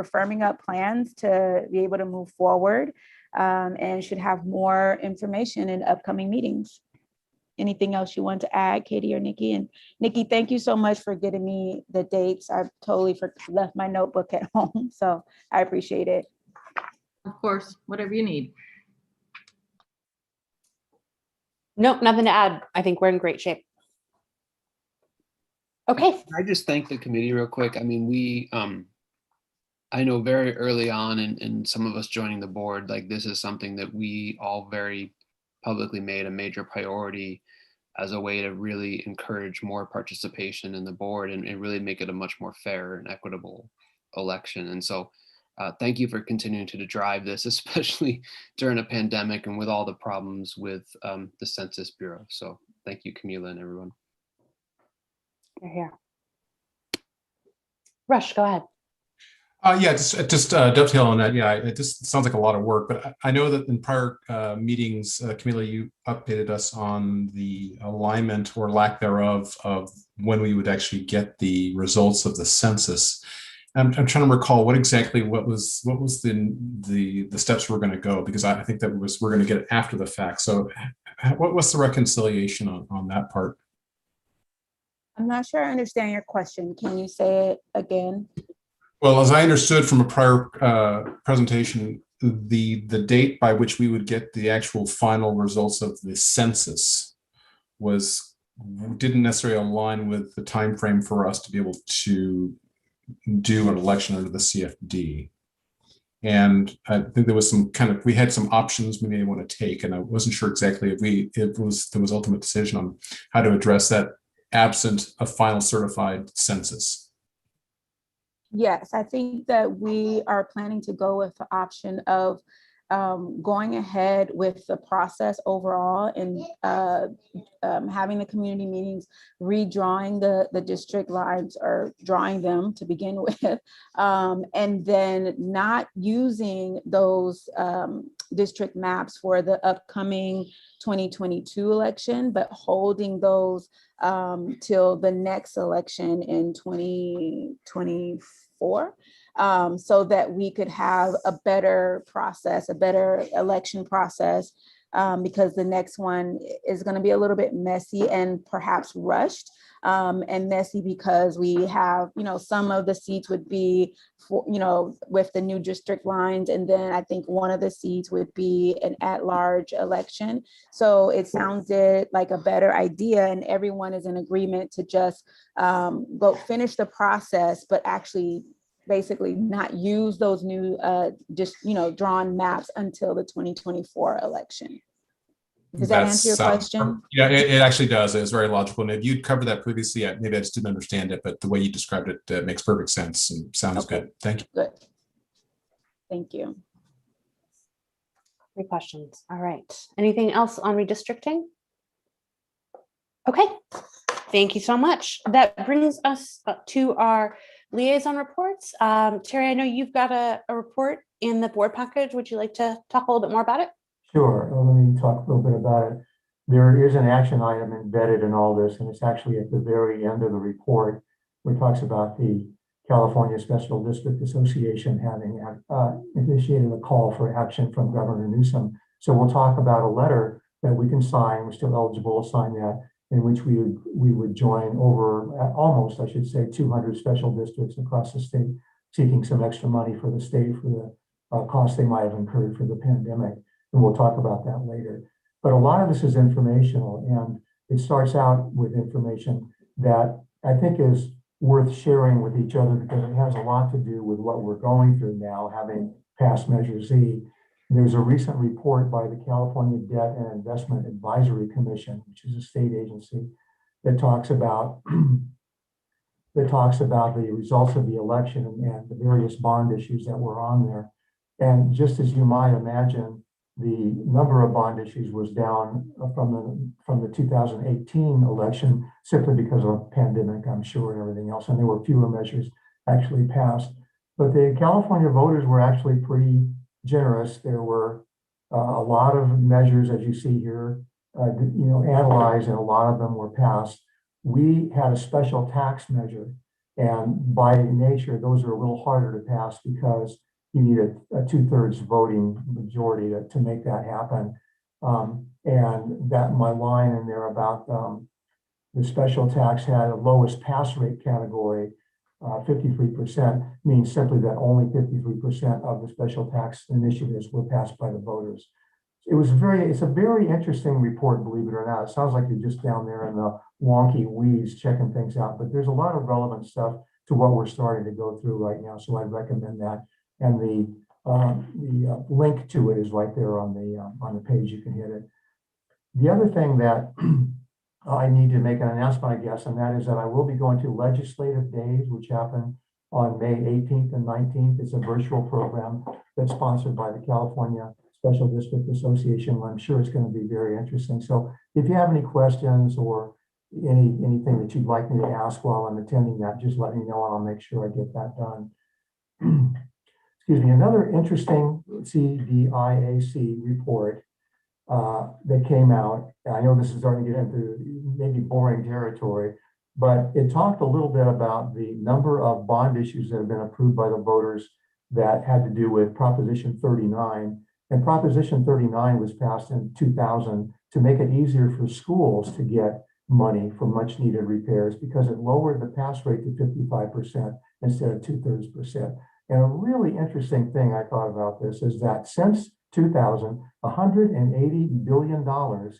firming up plans to be able to move forward and should have more information in upcoming meetings. Anything else you want to add, Katie or Nikki? And Nikki, thank you so much for getting me the dates. I've totally left my notebook at home, so I appreciate it. Of course, whatever you need. Nope, nothing to add. I think we're in great shape. Okay. I just thank the committee real quick. I mean, I know very early on, and some of us joining the board, like this is something that we all very publicly made a major priority as a way to really encourage more participation in the board and really make it a much more fair and equitable election. And so thank you for continuing to drive this, especially during a pandemic and with all the problems with the Census Bureau. So thank you, Camila and everyone. You're here. Rush, go ahead. Yeah, just dovetail on that. Yeah, it just sounds like a lot of work, but I know that in prior meetings, Camila, you updated us on the alignment or lack thereof of when we would actually get the results of the census. I'm trying to recall what was the steps we're going to go, because I think that we're going to get it after the fact. So what's the reconciliation on that part? I'm not sure I understand your question. Can you say it again? Well, as I understood from a prior presentation, the date by which we would get the actual final results of the census didn't necessarily align with the time frame for us to be able to do an election under the CFD. And I think there was we had some options we may want to take, and I wasn't sure exactly if there was ultimate decision on how to address that absent a final certified census. Yes, I think that we are planning to go with the option of going ahead with the process overall and having the community meetings, redrawing the district lines or drawing them to begin with, and then not using those district maps for the upcoming 2022 election, but holding those till the next election in 2024. So that we could have a better process, a better election process, because the next one is going to be a little bit messy and perhaps rushed, and messy because we have, some of the seats would be, with the new district lines. And then I think one of the seats would be an at-large election. So it sounded like a better idea, and everyone is in agreement to just go finish the process, but actually basically not use those new drawn maps until the 2024 election. Does that answer your question? Yeah, it actually does. It's very logical. And if you'd covered that previously, maybe I just didn't understand it, but the way you described it makes perfect sense and sounds good. Thank you. Good. Thank you. Great questions. All right. Anything else on redistricting? Okay. Thank you so much. That brings us to our liaison reports. Terry, I know you've got a report in the board package. Would you like to talk a little bit more about it? Sure. Let me talk a little bit about it. There is an action item embedded in all this, and it's actually at the very end of the report, where it talks about the California Special District Association having initiated a call for action from Governor Newsom. So we'll talk about a letter that we can sign. We're still eligible to sign that, in which we would join over almost, I should say, 200 special districts across the state, seeking some extra money for the state for the costs they might have incurred for the pandemic. And we'll talk about that later. But a lot of this is informational, and it starts out with information that I think is worth sharing with each other, because it has a lot to do with what we're going through now, having passed Measure Z. There's a recent report by the California Debt and Investment Advisory Commission, which is a state agency, that talks about the results of the election and the various bond issues that were on there. And just as you might imagine, the number of bond issues was down from the 2018 election, simply because of a pandemic, I'm sure, and everything else. And there were fewer measures actually passed. But the California voters were actually pretty generous. There were a lot of measures, as you see here, analyzed, and a lot of them were passed. We had a special tax measure, and by nature, those are a little harder to pass because you need a 2/3 voting majority to make that happen. And that my line in there about the special tax had a lowest pass rate category, 53%, means simply that only 53% of the special tax initiatives were passed by the voters. It's a very interesting report, believe it or not. It sounds like you're just down there in the wonky weeds checking things out, but there's a lot of relevant stuff to what we're starting to go through right now. So I'd recommend that. And the link to it is right there on the page. You can hit it. The other thing that I need to make an announcement, I guess, and that is that I will be going to Legislative Days, which happen on May 18th and 19th. It's a virtual program that's sponsored by the California Special District Association. I'm sure it's going to be very interesting. So if you have any questions or anything that you'd like me to ask while I'm attending that, just let me know and I'll make sure I get that done. excuse me, another interesting CDIAC report that came out. I know this is starting to get into maybe boring territory, but it talked a little bit about the number of bond issues that have been approved by the voters that had to do with Proposition 39. And Proposition 39 was passed in 2000 to make it easier for schools to get money for much needed repairs because it lowered the pass rate to 55% instead of 2/3%. And a really interesting thing I thought about this is that since 2000, $180 billion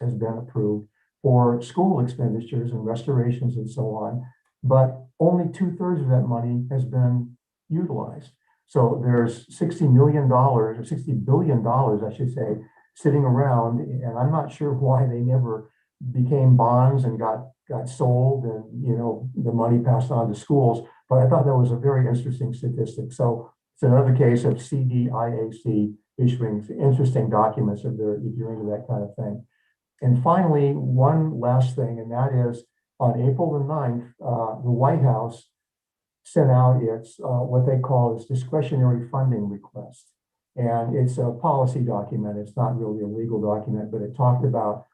has been approved for school expenditures and restorations and so on, but only 2/3 of that money has been utilized. So there's $60 million or $60 billion, I should say, sitting around, and I'm not sure why they never became bonds and got sold and, you know, the money passed on to schools. But I thought that was a very interesting statistic. So it's another case of CDIAC issuing interesting documents if you're into that kind of thing. And finally, one last thing, and that is on April the 9th, the White House sent out its what they call its discretionary funding request. And it's a policy document. It's not really a legal document, but it talked about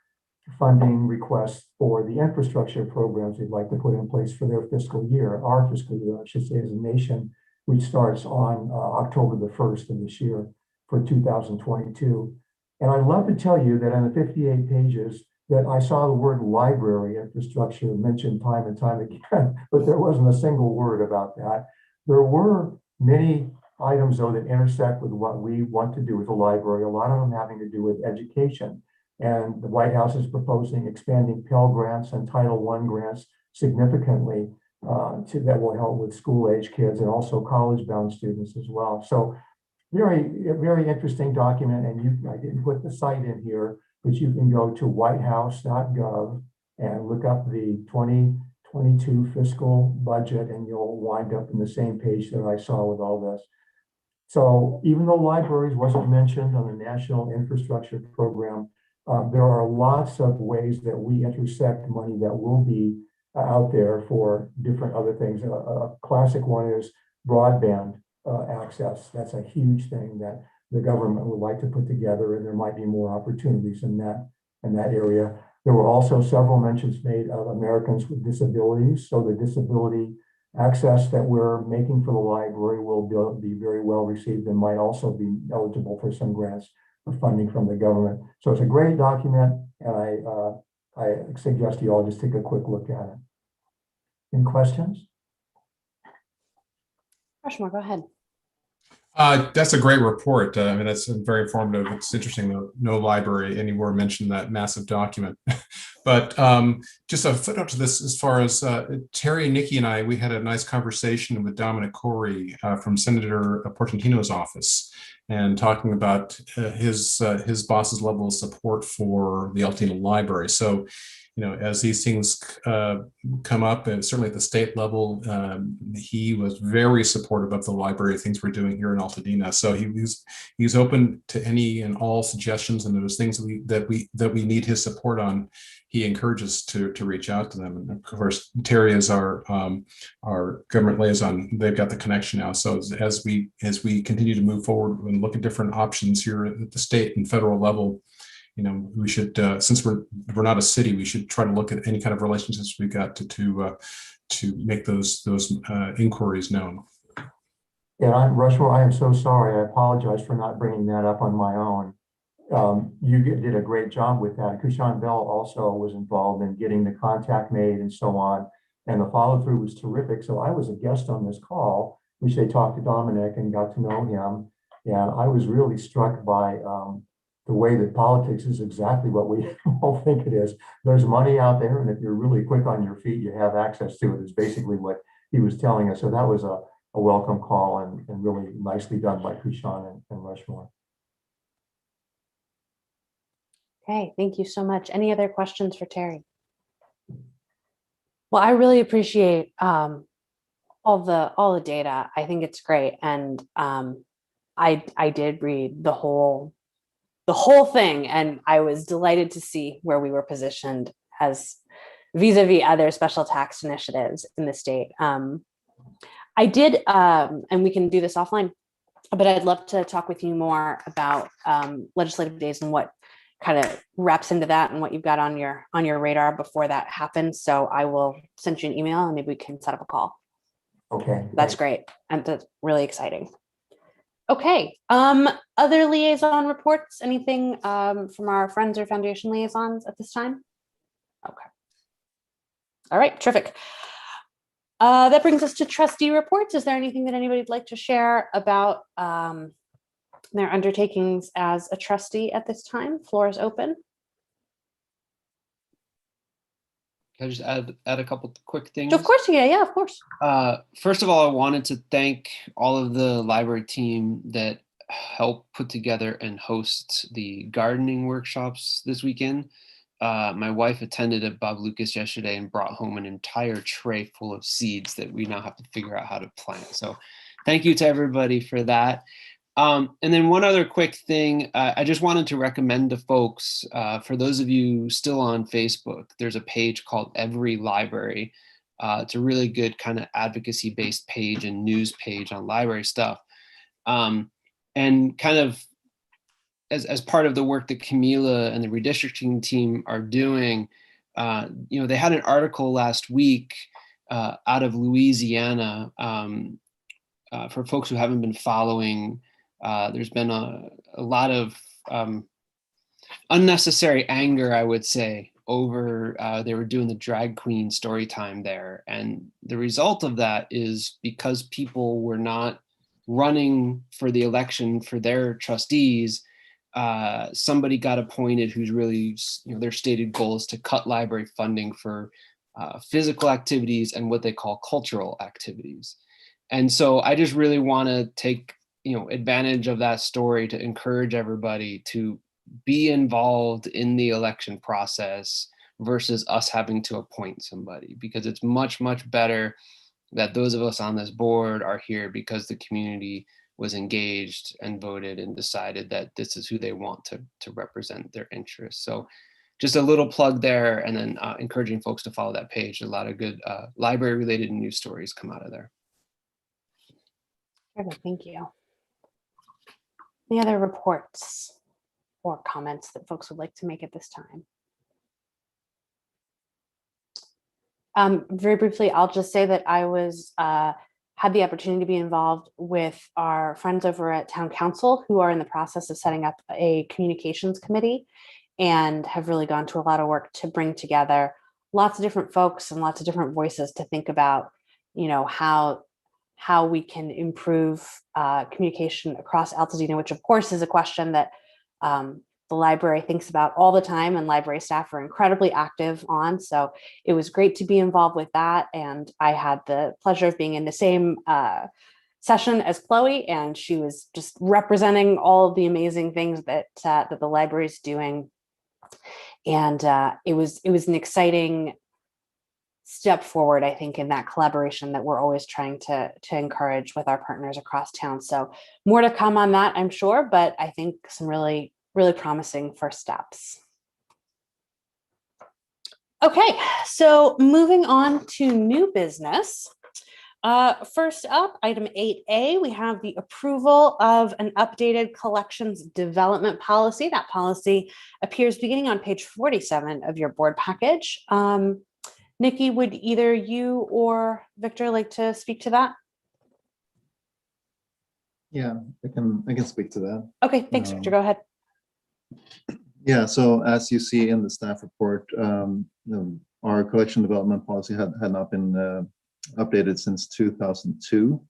funding requests for the infrastructure programs they'd like to put in place for their fiscal year, our fiscal year, I should say, as a nation, which starts on October the 1st of this year for 2022. And I'd love to tell you that on the 58 pages that I saw the word library infrastructure mentioned time and time again, but there wasn't a single word about that. There were many items, though, that intersect with what we want to do with the library, a lot of them having to do with education. And the White House is proposing expanding Pell Grants and Title I grants significantly that will help with school-age kids and also college-bound students as well. So very interesting document. And I didn't put the site in here, but you can go to whitehouse.gov and look up the 2022 fiscal budget, and you'll wind up in the same page that I saw with all this. So even though libraries wasn't mentioned on the National Infrastructure Program, there are lots of ways that we intersect money that will be out there for different other things. A classic one is broadband access. That's a huge thing that the government would like to put together, and there might be more opportunities in that area. There were also several mentions made of Americans with disabilities. So the disability access that we're making for the library will be very well received and might also be eligible for some grants or funding from the government. So it's a great document, and I suggest you all just take a quick look at it. Any questions? Rushmore, go ahead. That's a great report. I mean, that's very informative. It's interesting that no library anywhere mentioned that massive document. But just a footnote to this, as far as Terry, Nikki, and I, we had a nice conversation with Dominic Corey from Senator Portantino's office, and talking about his boss's level of support for the Altadena Library. So, you know, as these things come up, and certainly at the state level, he was very supportive of the library, things we're doing here in Altadena. So he's open to any and all suggestions, and those things that we need his support on. He encourages to reach out to them. And of course, Terry is our government liaison. They've got the connection now. So as we continue to move forward and look at different options here at the state and federal level, you know, we should, since we're not a city, we should try to look at any kind of relationships we've got to make those inquiries known. Yeah, Rushmore, I am so sorry. I apologize for not bringing that up on my own. You did a great job with that. Kushan Bell also was involved in getting the contact made and so on. And the follow through was terrific. So I was a guest on this call, which they talked to Dominic and got to know him. And I was really struck by the way that politics is exactly what we all think it is. There's money out there, and if you're really quick on your feet, you have access to it, is basically what he was telling us. So that was a welcome call and really nicely done by Kushan and Rushmore. Okay, thank you so much. Any other questions for Terry? Well, I really appreciate all the data. I think it's great, and I did read the whole thing, and I was delighted to see where we were positioned as vis-a-vis other special tax initiatives in the state. I did, and we can do this offline, but I'd love to talk with you more about legislative days and what kind of wraps into that and what you've got on your radar before that happens. So I will send you an email and maybe we can set up a call. Okay. That's great. And that's really exciting. Okay. Other liaison reports, anything from our friends or foundation liaisons at this time? Okay. All right, terrific. That brings us to trustee reports. Is there anything that anybody'd like to share about their undertakings as a trustee at this time? Floor is open. Can I just add a couple quick things? Of course, yeah, of course. First of all, I wanted to thank all of the library team that helped put together and host the gardening workshops this weekend. My wife attended at Bob Lucas yesterday and brought home an entire tray full of seeds that we now have to figure out how to plant. So thank you to everybody for that. And then one other quick thing, I just wanted to recommend to folks, for those of you still on Facebook, there's a page called Every Library. It's a really good kind of advocacy-based page and news page on library stuff. And kind of as part of the work that Camila and the redistricting team are doing, they had an article last week out of Louisiana. For folks who haven't been following, there's been a lot of unnecessary anger, I would say, over they were doing the drag queen story time there. And the result of that is because people were not running for the election for their trustees, somebody got appointed who's really, their stated goal is to cut library funding for physical activities and what they call cultural activities. And so I just really want to take advantage of that story to encourage everybody to be involved in the election process versus us having to appoint somebody, because it's much, much better that those of us on this board are here because the community was engaged and voted and decided that this is who they want to represent their interests. So just a little plug there, and then encouraging folks to follow that page. A lot of good library related news stories come out of there. Perfect, thank you. Any other reports or comments that folks would like to make at this time? Very briefly, I'll just say that I was had the opportunity to be involved with our friends over at Town Council who are in the process of setting up a communications committee and have really gone to a lot of work to bring together lots of different folks and lots of different voices to think about, how we can improve communication across Altadena, which of course is a question that the library thinks about all the time and library staff are incredibly active on. So it was great to be involved with that. And I had the pleasure of being in the same session as Chloe, and she was just representing all of the amazing things that the library is doing. And it was an exciting step forward, I think, in that collaboration that we're always trying to encourage with our partners across town. So more to come on that, I'm sure, but I think some really promising first steps. Okay, so moving on to new business. First up, item 8A, we have the approval of an updated collections development policy. That policy appears beginning on page 47 of your board package. Nikki, would either you or Victor like to speak to that? Yeah, I can speak to that. Okay, thanks, Victor. Go ahead. Yeah, so as you see in the staff report, our collection development policy had not been updated since 2002.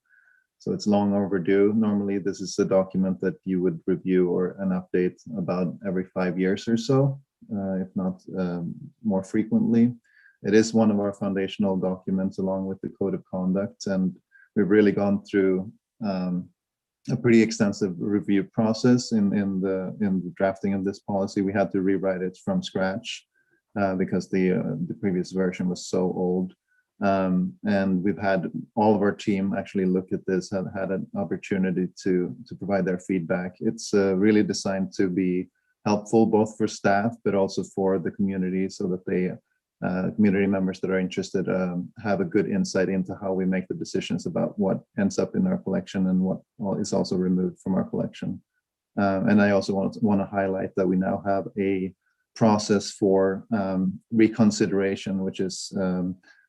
So it's long overdue. Normally, this is a document that you would review or an update about every 5 years or so, if not more frequently. It is one of our foundational documents along with the code of conduct, and we've really gone through a pretty extensive review process in the drafting of this policy. We had to rewrite it from scratch because the previous version was so old. And we've had all of our team actually look at this, have had an opportunity to provide their feedback. It's really designed to be helpful both for staff, but also for the community so that they community members that are interested have a good insight into how we make the decisions about what ends up in our collection and what is also removed from our collection. And I also want to highlight that we now have a process for reconsideration, which is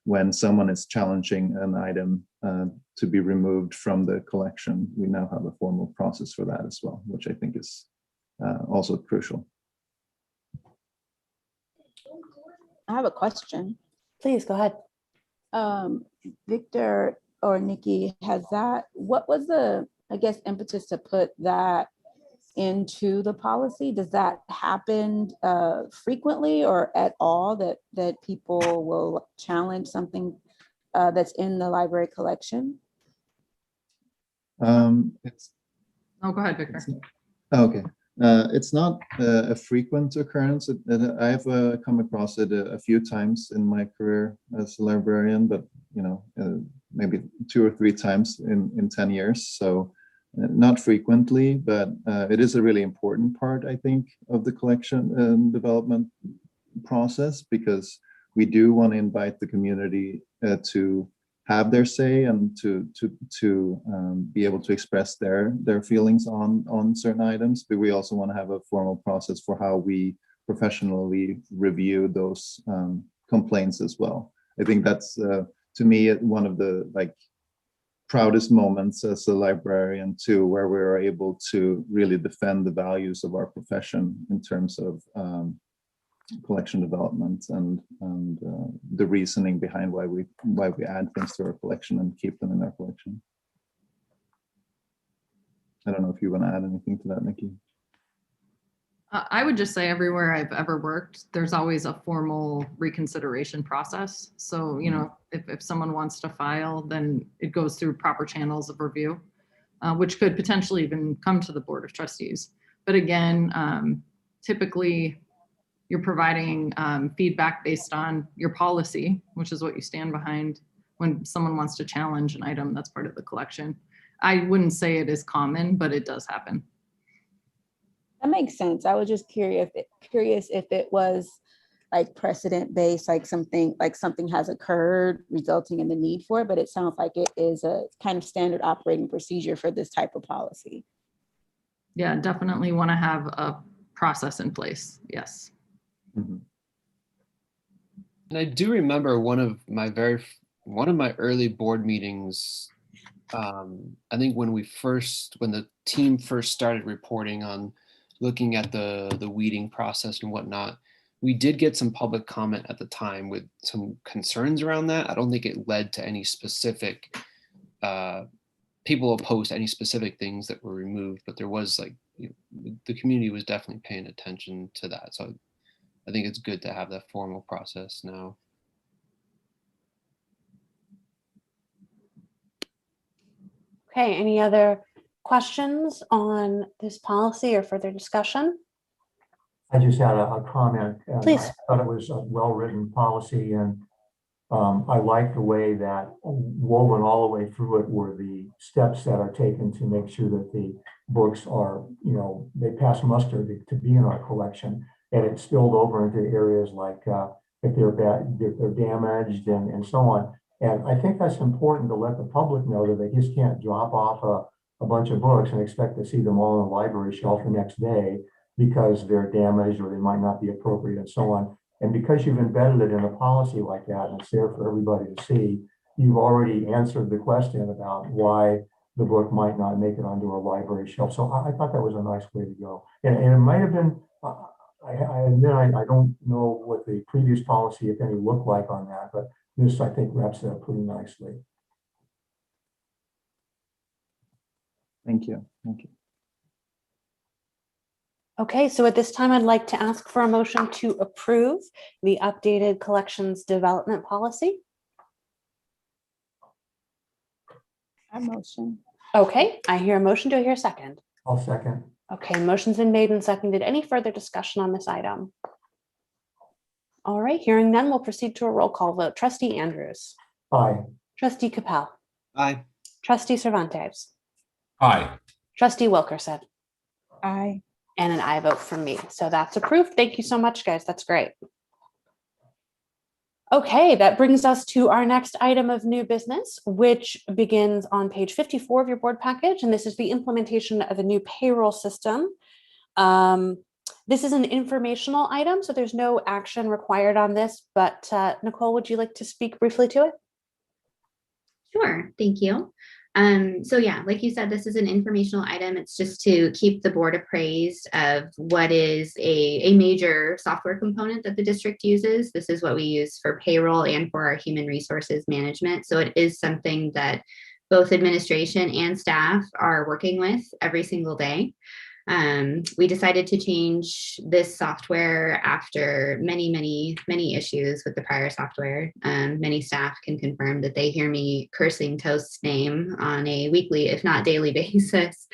when someone is challenging an item to be removed from the collection. We now have a formal process for that as well, which I think is also crucial. I have a question. Please go ahead. Victor or Nikki, what was the, I guess, impetus to put that into the policy? Does that happen frequently or at all, that people will challenge something that's in the library collection? Oh, go ahead, Victor. Okay. It's not a frequent occurrence. I've come across it a few times in my career as a librarian, but maybe 2 or 3 times in 10 years. So not frequently, but it is a really important part, I think, of the collection and development process, because we do want to invite the community to have their say and to be able to express their feelings on certain items. But we also want to have a formal process for how we professionally review those complaints as well. I think that's to me one of the proudest moments as a librarian too, where we are able to really defend the values of our profession in terms of collection development and the reasoning behind why we add things to our collection and keep them in our collection. I don't know if you want to add anything to that, Nikki. I would just say everywhere I've ever worked, there's always a formal reconsideration process. So, if someone wants to file, then it goes through proper channels of review, which could potentially even come to the Board of Trustees. But again, typically you're providing feedback based on your policy, which is what you stand behind when someone wants to challenge an item that's part of the collection. I wouldn't say it is common, but it does happen. That makes sense. I was just curious if it was precedent based, something has occurred resulting in the need for it, but it sounds like it is a kind of standard operating procedure for this type of policy. Yeah, definitely want to have a process in place. Yes. Mm-hmm. And I do remember one of my early board meetings. I think when the team first started reporting on looking at the weeding process and whatnot, we did get some public comment at the time with some concerns around that. I don't think it led to any specific people opposed to any specific things that were removed, but there was the community was definitely paying attention to that. So I think it's good to have that formal process now. Okay, any other questions on this policy or further discussion? I just had a comment. Please. I thought it was a well-written policy, and I like the way that woven all the way through it were the steps that are taken to make sure that the books are, they pass muster to be in our collection. And it spilled over into areas like if they're damaged and so on. And I think that's important to let the public know that they just can't drop off a bunch of books and expect to see them all on the library shelf the next day because they're damaged or they might not be appropriate and so on. And because you've embedded it in a policy like that and it's there for everybody to see, you've already answered the question about why the book might not make it onto a library shelf. So I thought that was a nice way to go. And it might have been, I admit I don't know what the previous policy, if any, looked like on that, but this I think wraps it up pretty nicely. Thank you. Thank you. Okay, so at this time, I'd like to ask for a motion to approve the updated collections development policy. I motion. Okay, I hear a motion. Do I hear a second? I'll second. Okay, motion's been made and seconded. Any further discussion on this item? All right, hearing none, we'll proceed to a roll call vote. Trustee Andrews. Aye. Trustee Capel. Aye. Trustee Cervantes. Aye. Trustee Wilkerson. Aye. And an aye vote from me. So that's approved. Thank you so much, guys. That's great. Okay, that brings us to our next item of new business, which begins on page 54 of your board package. And this is the implementation of a new payroll system. This is an informational item, so there's no action required on this, but Nicole, would you like to speak briefly to it? Sure, thank you. So yeah, like you said, this is an informational item. It's just to keep the board appraised of what is a major software component that the district uses. This is what we use for payroll and for our human resources management. So it is something that both administration and staff are working with every single day. We decided to change this software after many issues with the prior software. Many staff can confirm that they hear me cursing Toast's name on a weekly, if not daily basis.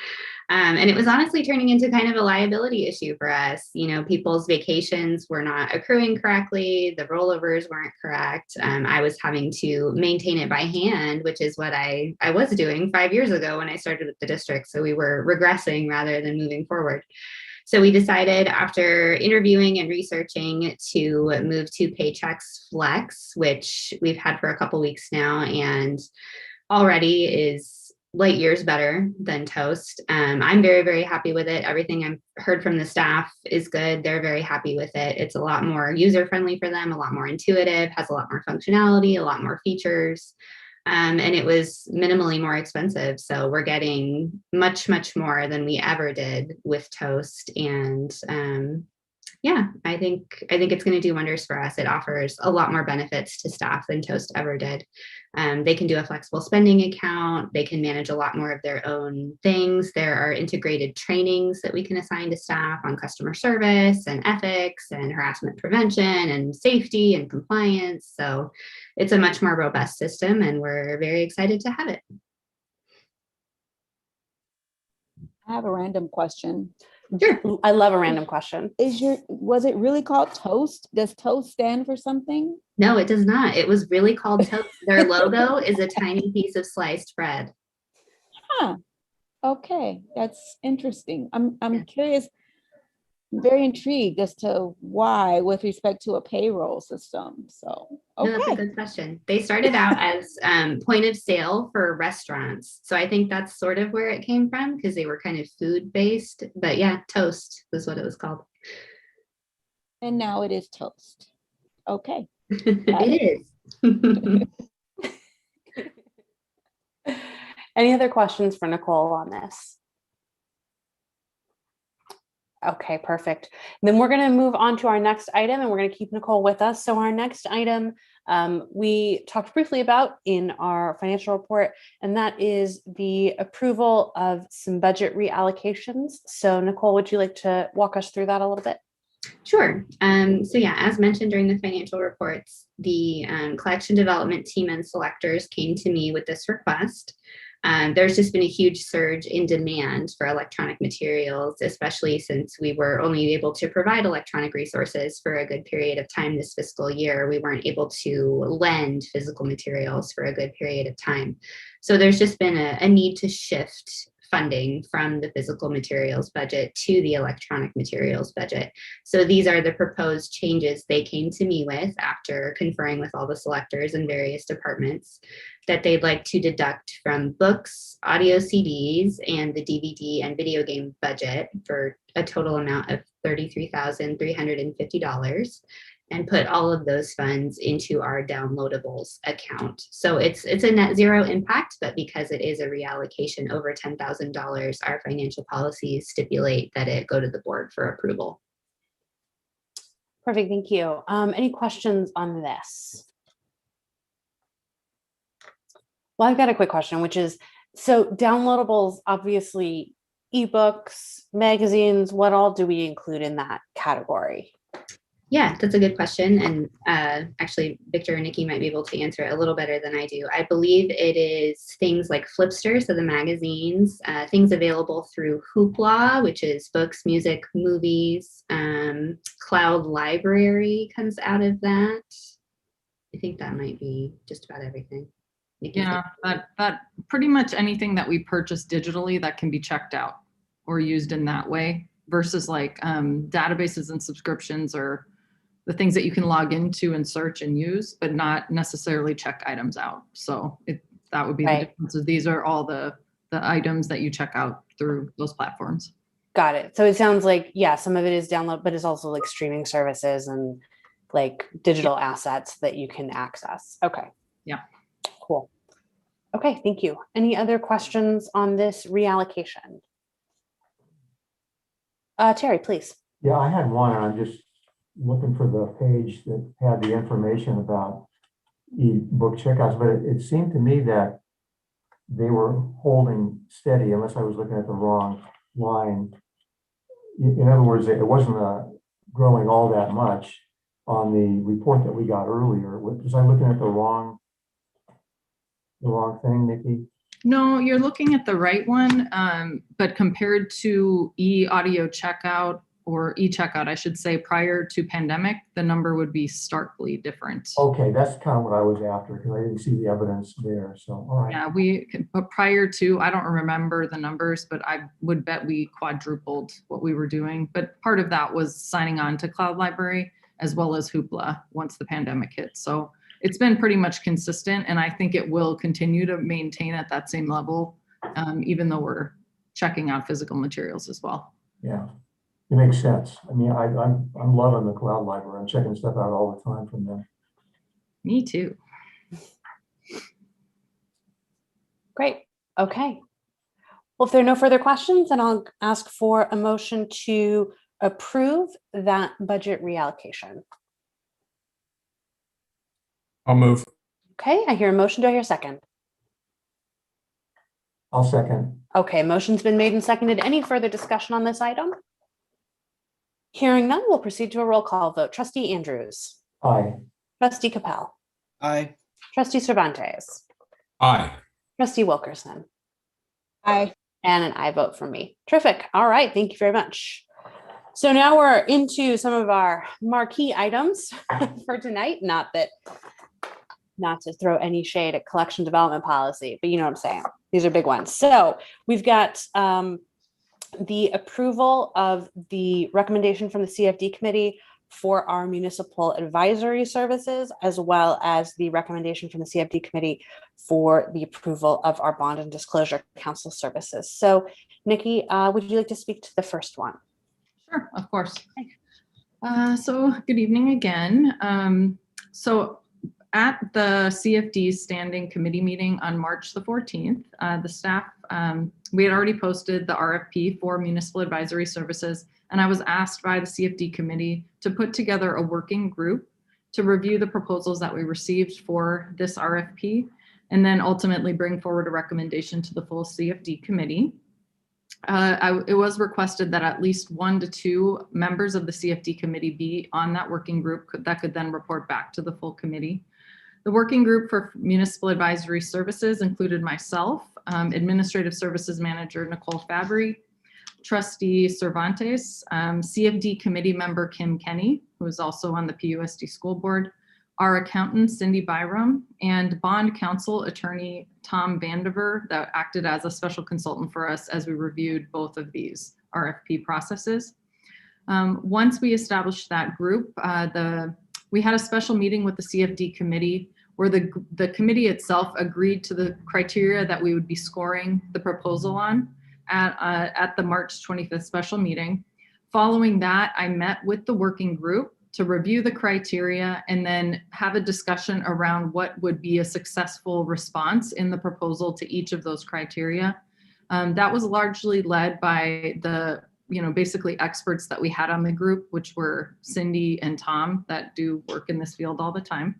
And it was honestly turning into kind of a liability issue for us. You know, people's vacations were not accruing correctly. The rollovers weren't correct. I was having to maintain it by hand, which is what I was doing 5 years ago when I started with the district. So we were regressing rather than moving forward. So we decided after interviewing and researching to move to Paychex Flex, which we've had for a couple weeks now, and already is light years better than Toast. I'm very happy with it. Everything I've heard from the staff is good. They're very happy with it. It's a lot more user-friendly for them, a lot more intuitive, has a lot more functionality, a lot more features. And it was minimally more expensive. So we're getting much more than we ever did with Toast. And yeah, I think it's going to do wonders for us. It offers a lot more benefits to staff than Toast ever did. They can do a flexible spending account. They can manage a lot more of their own things. There are integrated trainings that we can assign to staff on customer service and ethics and harassment prevention and safety and compliance. So it's a much more robust system, and we're very excited to have it. I have a random question. Sure. I love a random question. Was it really called Toast? Does Toast stand for something? No, it does not. It was really called Toast. Their logo is a tiny piece of sliced bread. Huh. Okay, that's interesting. I'm curious, very intrigued as to why with respect to a payroll system. So okay. No, that's a good question. They started out as point of sale for restaurants. So I think that's sort of where it came from, because they were kind of food based. But yeah, Toast was what it was called. And now it is Toast. Okay. It is. Any other questions for Nicole on this? Okay, perfect. Then we're going to move on to our next item, and we're going to keep Nicole with us. So our next item we talked briefly about in our financial report, and that is the approval of some budget reallocations. So Nicole, would you like to walk us through that a little bit? Sure. So yeah, as mentioned during the financial reports, the collection development team and selectors came to me with this request. There's just been a huge surge in demand for electronic materials, especially since we were only able to provide electronic resources for a good period of time this fiscal year. We weren't able to lend physical materials for a good period of time. So there's just been a need to shift funding from the physical materials budget to the electronic materials budget. So these are the proposed changes they came to me with after conferring with all the selectors in various departments, that they'd like to deduct from books, audio CDs, and the DVD and video game budget for a total amount of $33,350. and put all of those funds into our downloadables account. So it's a net zero impact, but because it is a reallocation over $10,000, our financial policies stipulate that it go to the board for approval. Perfect, thank you. Any questions on this? Well, I've got a quick question, which is, so downloadables, obviously, ebooks, magazines, what all do we include in that category? Yeah, that's a good question. And actually, Victor and Nikki might be able to answer it a little better than I do. I believe it is things like Flipster, so the magazines, things available through Hoopla, which is books, music, movies. Cloud Library comes out of that. I think that might be just about everything. Nikki, yeah, that pretty much anything that we purchase digitally that can be checked out or used in that way, versus like databases and subscriptions or the things that you can log into and search and use, but not necessarily check items out. So that would be the Right. difference. These are all the items that you check out through those platforms. Got it. So it sounds like, yeah, some of it is download, but it's also like streaming services and like digital assets that you can access. Okay. Yeah. Cool. Okay, thank you. Any other questions on this reallocation? Terry, please. Yeah, I had one, and I'm just looking for the page that had the information about e-book checkouts, but it seemed to me that they were holding steady unless I was looking at the wrong line. In other words, it wasn't growing all that much on the report that we got earlier. Was I looking at the wrong thing, Nikki? No, you're looking at the right one, but compared to e-audio checkout or e-checkout, I should say, prior to pandemic, the number would be starkly different. Okay, that's kind of what I was after because I didn't see the evidence there. So, all right. Yeah, but prior to, I don't remember the numbers, but I would bet we quadrupled what we were doing. But part of that was signing on to Cloud Library as well as Hoopla once the pandemic hit. So it's been pretty much consistent, and I think it will continue to maintain at that same level, even though we're checking out physical materials as well. Yeah, it makes sense. I mean, I'm loving the Cloud Library. I'm checking stuff out all the time from them. Me too. Great. Okay. Well, if there are no further questions, then I'll ask for a motion to approve that budget reallocation. I'll move. Okay, I hear a motion. Do I hear a second? I'll second. Okay, motion's been made and seconded. Any further discussion on this item? Hearing none, we'll proceed to a roll call vote. Trustee Andrews. Aye. Trustee Capel. Aye. Trustee Cervantes. Aye. Trustee Wilkerson. Aye. And an aye vote from me. Terrific. All right, thank you very much. So now we're into some of our marquee items for tonight. Not to throw any shade at collection development policy, but you know what I'm saying. These are big ones. So we've got the approval of the recommendation from the CFD committee for our municipal advisory services, as well as the recommendation from the CFD committee for the approval of our bond and disclosure council services. So Nikki, would you like to speak to the first one? Sure, of course. So good evening again. So at the CFD standing committee meeting on March the 14th, the staff, we had already posted the RFP for municipal advisory services, and I was asked by the CFD committee to put together a working group to review the proposals that we received for this RFP, and then ultimately bring forward a recommendation to the full CFD committee. It was requested that at least 1 to 2 members of the CFD committee be on that working group that could then report back to the full committee. The working group for municipal advisory services included myself, Administrative Services Manager Nicole Fabry, Trustee Cervantes, CFD committee member Kim Kenny, who is also on the PUSD school board, our accountant Cindy Byram, and bond counsel attorney Tom Vandiver that acted as a special consultant for us as we reviewed both of these RFP processes. Once we established that group, we had a special meeting with the CFD committee where the committee itself agreed to the criteria that we would be scoring the proposal on at the March 25th special meeting. Following that, I met with the working group to review the criteria and then have a discussion around what would be a successful response in the proposal to each of those criteria. That was largely led by the basically experts that we had on the group, which were Cindy and Tom that do work in this field all the time.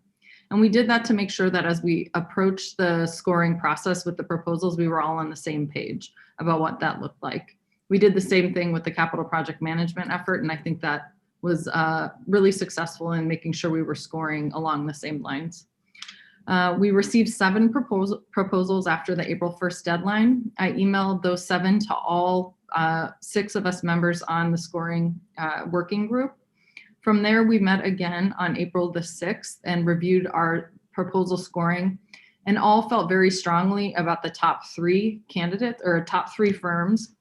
And we did that to make sure that as we approached the scoring process with the proposals, we were all on the same page about what that looked like. We did the same thing with the capital project management effort, and I think that was really successful in making sure we were scoring along the same lines. We received 7 proposals after the April 1st deadline. I emailed those 7 to all 6 of us members on the scoring working group. From there, we met again on April the 6th and reviewed our proposal scoring, and all felt very strongly about the top 3 candidates or top 3 firms.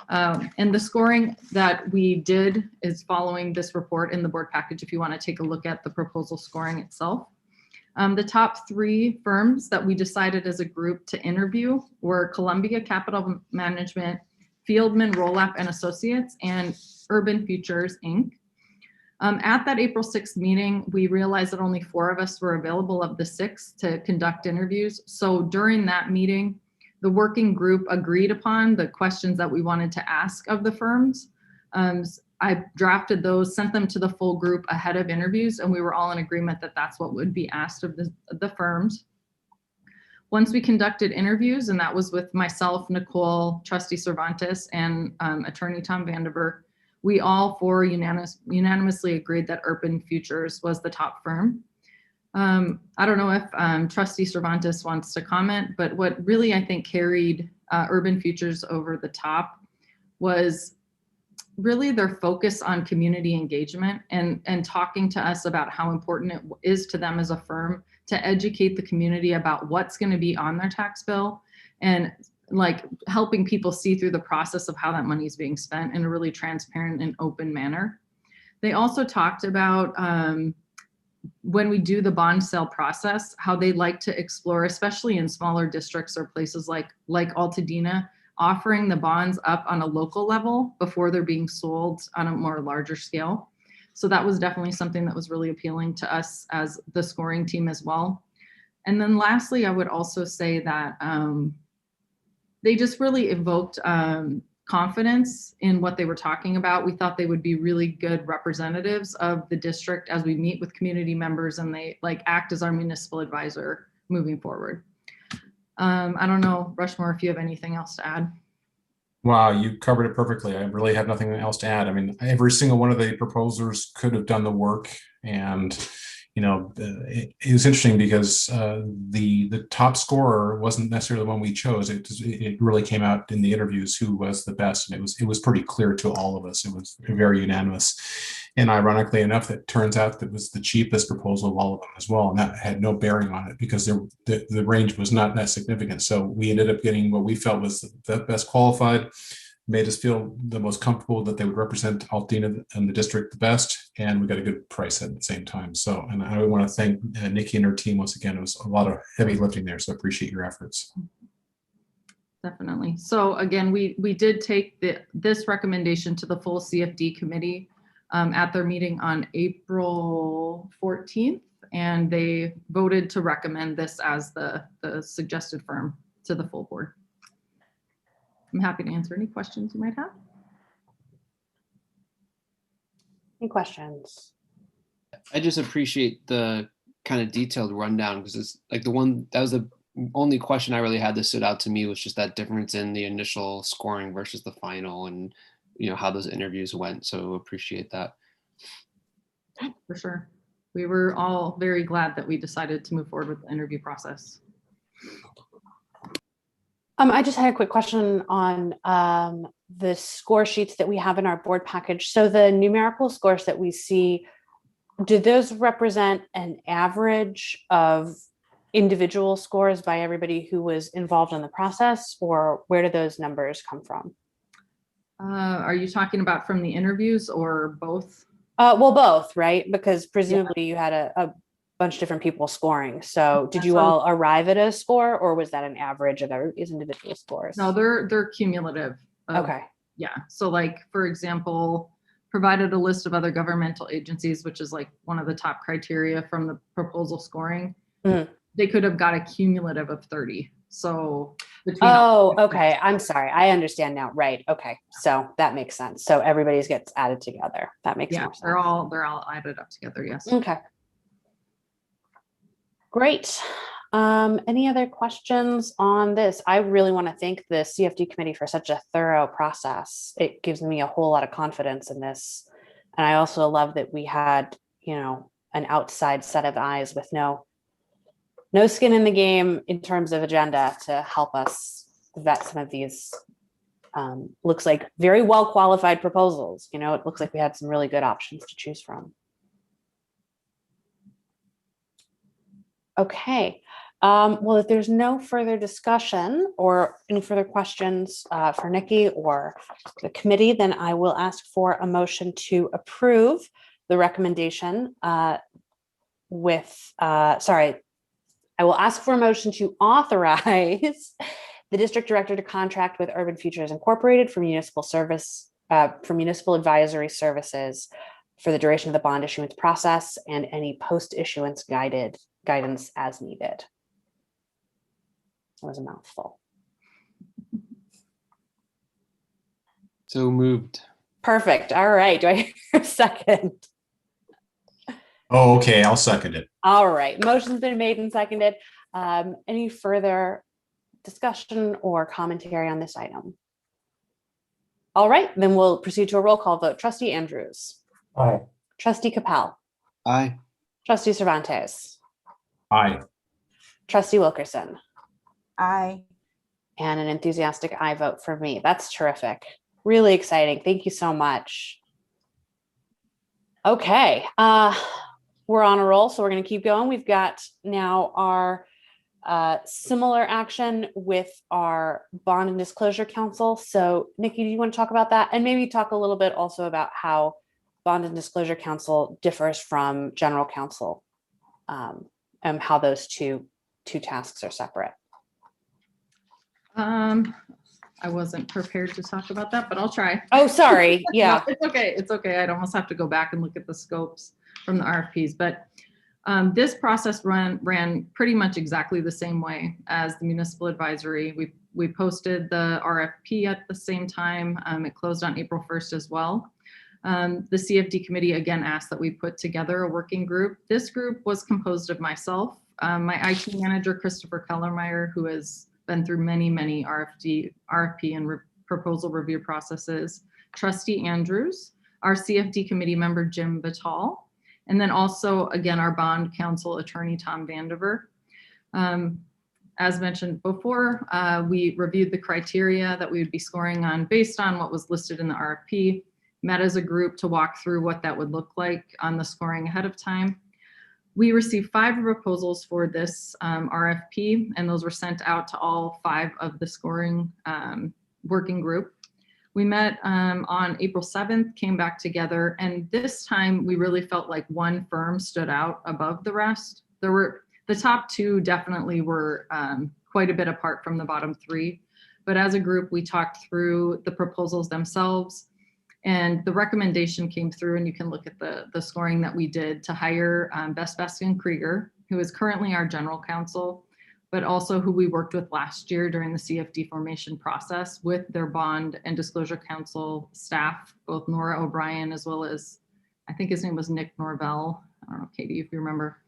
And the scoring that we did is following this report in the board package if you want to take a look at the proposal scoring itself. The top 3 firms that we decided as a group to interview were Columbia Capital Management, Fieldman Rollap and Associates, and Urban Futures, Inc. At that April 6th meeting, we realized that only 4 of us were available of the 6 to conduct interviews. So during that meeting, the working group agreed upon the questions that we wanted to ask of the firms. I drafted those, sent them to the full group ahead of interviews, and we were all in agreement that that's what would be asked of the firms. Once we conducted interviews, and that was with myself, Nicole, Trustee Cervantes, and Attorney Tom Vandiver, we all 4 unanimously agreed that Urban Futures was the top firm. I don't know if Trustee Cervantes wants to comment, but what really I think carried Urban Futures over the top was really their focus on community engagement and talking to us about how important it is to them as a firm to educate the community about what's going to be on their tax bill, and like helping people see through the process of how that money is being spent in a really transparent and open manner. They also talked about when we do the bond sale process, how they like to explore, especially in smaller districts or places like Altadena, offering the bonds up on a local level before they're being sold on a more larger scale. So that was definitely something that was really appealing to us as the scoring team as well. And then lastly, I would also say that they just really evoked confidence in what they were talking about. We thought they would be really good representatives of the district as we meet with community members, and they like act as our municipal advisor moving forward. I don't know, Rushmore, if you have anything else to add. Wow, you covered it perfectly. I really have nothing else to add. I mean, every single one of the proposers could have done the work, and it was interesting because the top scorer wasn't necessarily the one we chose. It really came out in the interviews who was the best, and it was pretty clear to all of us. It was very unanimous, and ironically enough, it turns out that was the cheapest proposal of all of them as well, and that had no bearing on it because the range was not that significant. So we ended up getting what we felt was the best qualified. Made us feel the most comfortable that they would represent Altadena and the district the best, and we got a good price at the same time. So, and I want to thank Nikki and her team once again. It was a lot of heavy lifting there, so I appreciate your efforts. Definitely. So again, we did take this recommendation to the full CFD committee at their meeting on April 14th, and they voted to recommend this as the suggested firm to the full board. I'm happy to answer any questions you might have. Any questions? I just appreciate the kind of detailed rundown, because it's like that was the only question I really had that stood out to me, was just that difference in the initial scoring versus the final, and how those interviews went. So appreciate that. For sure. We were all very glad that we decided to move forward with the interview process. I just had a quick question on the score sheets that we have in our board package. So the numerical scores that we see, do those represent an average of individual scores by everybody who was involved in the process, or where do those numbers come from? Are you talking about from the interviews or both? Well, both, right? Because presumably you had a bunch of different people scoring. So did you all arrive at a score, or was that an average of everybody's individual scores? No, they're cumulative. Okay. Yeah. So like, for example, provided a list of other governmental agencies, which is like one of the top criteria from the proposal scoring. Mm-hmm. They could have got a cumulative of 30. So okay. I'm sorry. I understand now. Right. Okay. So that makes sense. So everybody's gets added together. That makes more sense. They're all added up together. Yes. Okay. Great. Any other questions on this? I really want to thank the CFD committee for such a thorough process. It gives me a whole lot of confidence in this. And I also love that we had, an outside set of eyes with no skin in the game in terms of agenda to help us vet some of these looks like very well qualified proposals. It looks like we had some really good options to choose from. Okay, Well, if there's no further discussion or any further questions for Nikki or the committee, then I will ask for a motion to approve the recommendation I will ask for a motion to authorize the district director to contract with Urban Futures Incorporated for municipal advisory services for the duration of the bond issuance process and any post-issuance guidance as needed. That was a mouthful. So moved. Perfect. All right. Do I hear a second? Oh, okay, I'll second it. All right. Motion's been made and seconded. Any further discussion or commentary on this item? All right, then we'll proceed to a roll call vote. Trustee Andrews. Aye. Trustee Capel. Aye. Trustee Cervantes. Aye. Trustee Wilkerson. Aye. And an enthusiastic aye vote for me. That's terrific. Really exciting. Thank you so much. Okay, we're on a roll, so we're going to keep going. We've got now our similar action with our Bond and Disclosure Council. So Nikki, do you want to talk about that? And maybe talk a little bit also about how Bond and Disclosure Council differs from General Counsel, and how those two tasks are separate. I wasn't prepared to talk about that, but I'll try. Oh, sorry. Yeah. No, it's okay. It's okay. I'd almost have to go back and look at the scopes from the RFPs, but this process ran pretty much exactly the same way as the municipal advisory. We posted the RFP at the same time. It closed on April 1st as well. The CFD committee again asked that we put together a working group. This group was composed of myself, my IT manager, Christopher Kellermeyer, who has been through many RFP and proposal review processes, Trustee Andrews, our CFD committee member, Jim Vital, and then also, again, our bond counsel attorney, Tom Vandiver. As mentioned before, we reviewed the criteria that we would be scoring on based on what was listed in the RFP, met as a group to walk through what that would look like on the scoring ahead of time. We received 5 proposals for this RFP, and those were sent out to all 5 of the scoring working group. We met on April 7th, came back together, and this time we really felt like one firm stood out above the rest. The top 2 definitely were quite a bit apart from the bottom 3, but as a group, we talked through the proposals themselves, and the recommendation came through, and you can look at the scoring that we did to hire Best and Krieger, who is currently our general counsel, but also who we worked with last year during the CFD formation process with their Bond and Disclosure Council staff, both Nora O'Brien as well as, I think his name was Nick Norvell. I don't know, Katie, if you remember.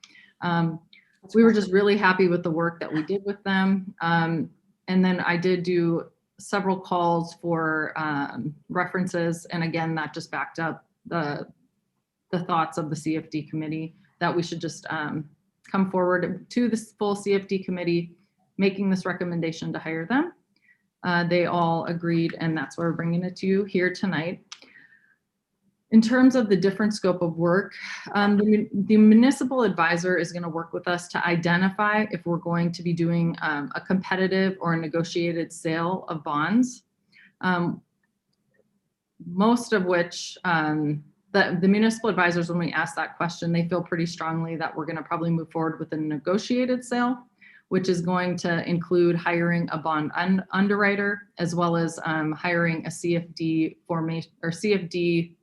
We were just really happy with the work that we did with them. And then I did do several calls for references. And again, that just backed up the thoughts of the CFD committee that we should just come forward to this full CFD committee, making this recommendation to hire them. They all agreed, and that's why we're bringing it to you here tonight. In terms of the different scope of work, the municipal advisor is going to work with us to identify if we're going to be doing a competitive or a negotiated sale of bonds. Most of which, the municipal advisors, when we ask that question, they feel pretty strongly that we're going to probably move forward with a negotiated sale, which is going to include hiring a bond underwriter, as well as hiring a CFD formation or CFD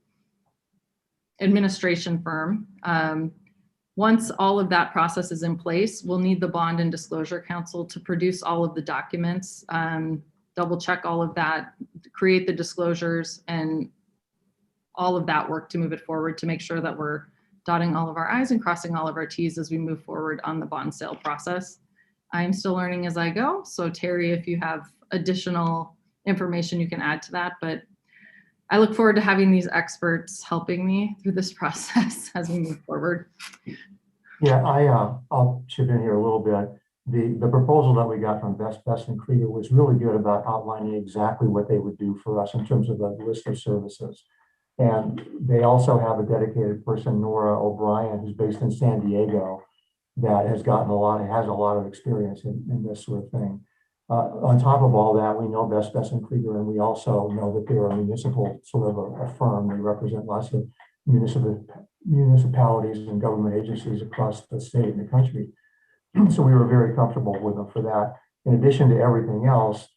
administration firm. Once all of that process is in place, we'll need the Bond and Disclosure Council to produce all of the documents, double check all of that, create the disclosures, and all of that work to move it forward to make sure that we're dotting all of our I's and crossing all of our T's as we move forward on the bond sale process. I'm still learning as I go. So Terry, if you have additional information, you can add to that, but I look forward to having these experts helping me through this process as we move forward. Yeah, I'll chip in here a little bit. The proposal that we got from Best and Krieger was really good about outlining exactly what they would do for us in terms of the list of services. And they also have a dedicated person, Nora O'Brien, who's based in San Diego, that has gotten has a lot of experience in this sort of thing. On top of all that, we know Best and Krieger, and we also know that they're a municipal sort of a firm. They represent lots of municipalities and government agencies across the state and the country. So we were very comfortable with them for that. In addition to everything else,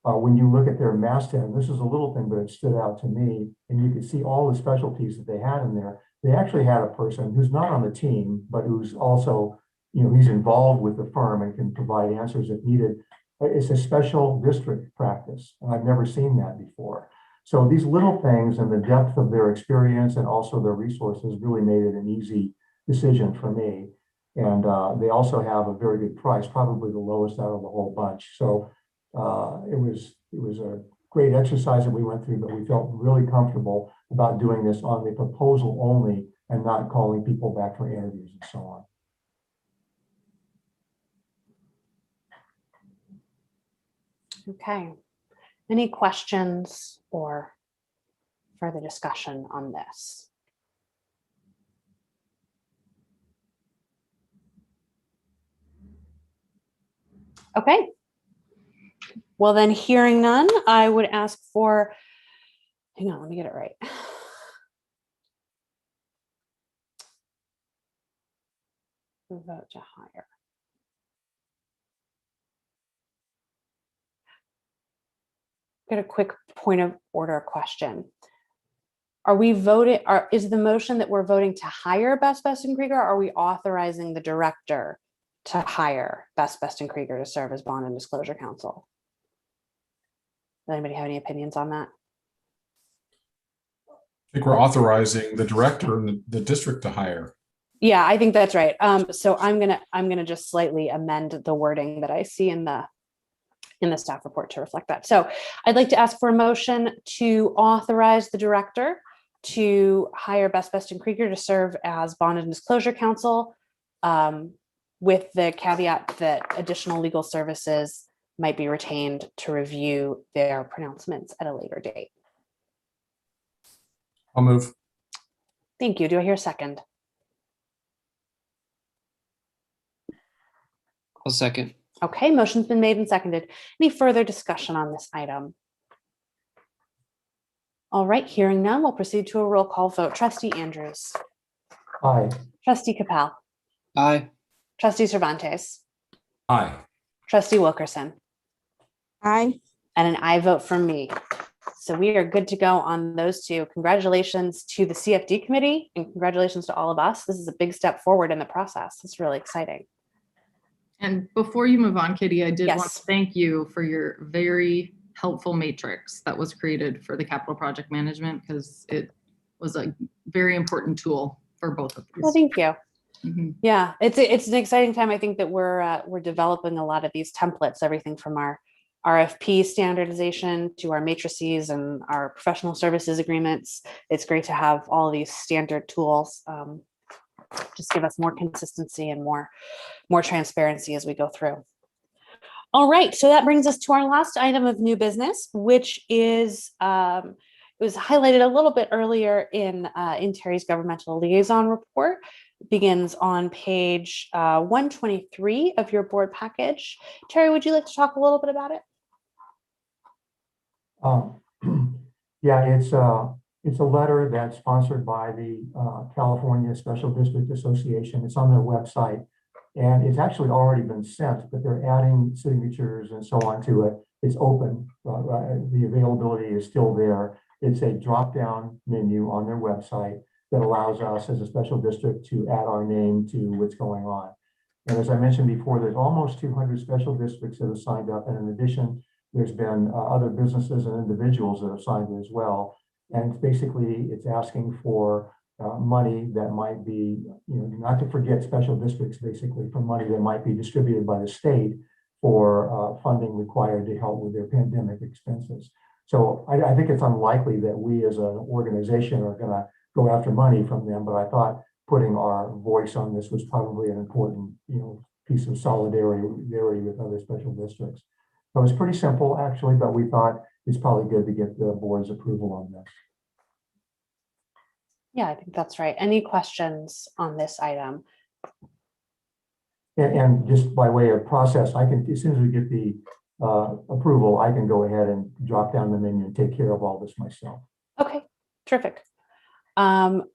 when you look at their masthead, and this is a little thing, but it stood out to me, and you could see all the specialties that they had in there. They actually had a person who's not on the team, but who's also, he's involved with the firm and can provide answers if needed. It's a special district practice, and I've never seen that before. So these little things and the depth of their experience and also their resources really made it an easy decision for me. And they also have a very good price, probably the lowest out of the whole bunch. So it was a great exercise that we went through, but we felt really comfortable about doing this on the proposal only and not calling people back for interviews and so on. Okay. Any questions or further discussion on this? Okay. Well, then hearing none, I would ask for, hang on, let me get it right. Vote to hire. Got a quick point of order question. Are we voting, is the motion that we're voting to hire Best and Krieger, or are we authorizing the director to hire Best and Krieger to serve as bond and disclosure counsel? Does anybody have any opinions on that? I think we're authorizing the director and the district to hire. Yeah, I think that's right. So I'm gonna just slightly amend the wording that I see in the staff report to reflect that. So I'd like to ask for a motion to authorize the director to hire Best and Krieger to serve as bond and disclosure counsel, with the caveat that additional legal services might be retained to review their pronouncements at a later date. I'll move. Thank you. Do I hear a second? I'll second. Okay, motion's been made and seconded. Any further discussion on this item? All right, hearing none, we'll proceed to a roll call vote. Trustee Andrews. Aye. Trustee Capel. Aye. Trustee Cervantes. Aye. Trustee Wilkerson. Aye. And an aye vote from me. So we are good to go on those two. Congratulations to the CFD committee and congratulations to all of us. This is a big step forward in the process. It's really exciting. And before you move on, Kitty, I did want Yes. to thank you for your very helpful matrix that was created for the capital project management, because it was a very important tool for both of these. Well, thank you. Mhm. Yeah, it's an exciting time. I think that we're developing a lot of these templates, everything from our RFP standardization to our matrices and our professional services agreements. It's great to have all of these standard tools. Just give us more consistency and more transparency as we go through. All right, so that brings us to our last item of new business, which is it was highlighted a little bit earlier in Terry's governmental liaison report. It begins on page 123 of your board package. Terry, would you like to talk a little bit about it? Yeah, it's a letter that's sponsored by the California Special District Association. It's on their website, and it's actually already been sent, but they're adding signatures and so on to it. It's open. The availability is still there. It's a drop-down menu on their website that allows us as a special district to add our name to what's going on. And as I mentioned before, there's almost 200 special districts that have signed up. And in addition, there's been other businesses and individuals that have signed as well. And basically, it's asking for money that might be, not to forget special districts, basically for money that might be distributed by the state for funding required to help with their pandemic expenses. So I think it's unlikely that we as an organization are going to go after money from them, but I thought putting our voice on this was probably an important, piece of solidarity with other special districts. So it's pretty simple, actually, but we thought it's probably good to get the board's approval on this. Yeah, I think that's right. Any questions on this item? And just by way of process, I can, as soon as we get the approval, I can go ahead and drop down the menu and take care of all this myself. Okay, terrific.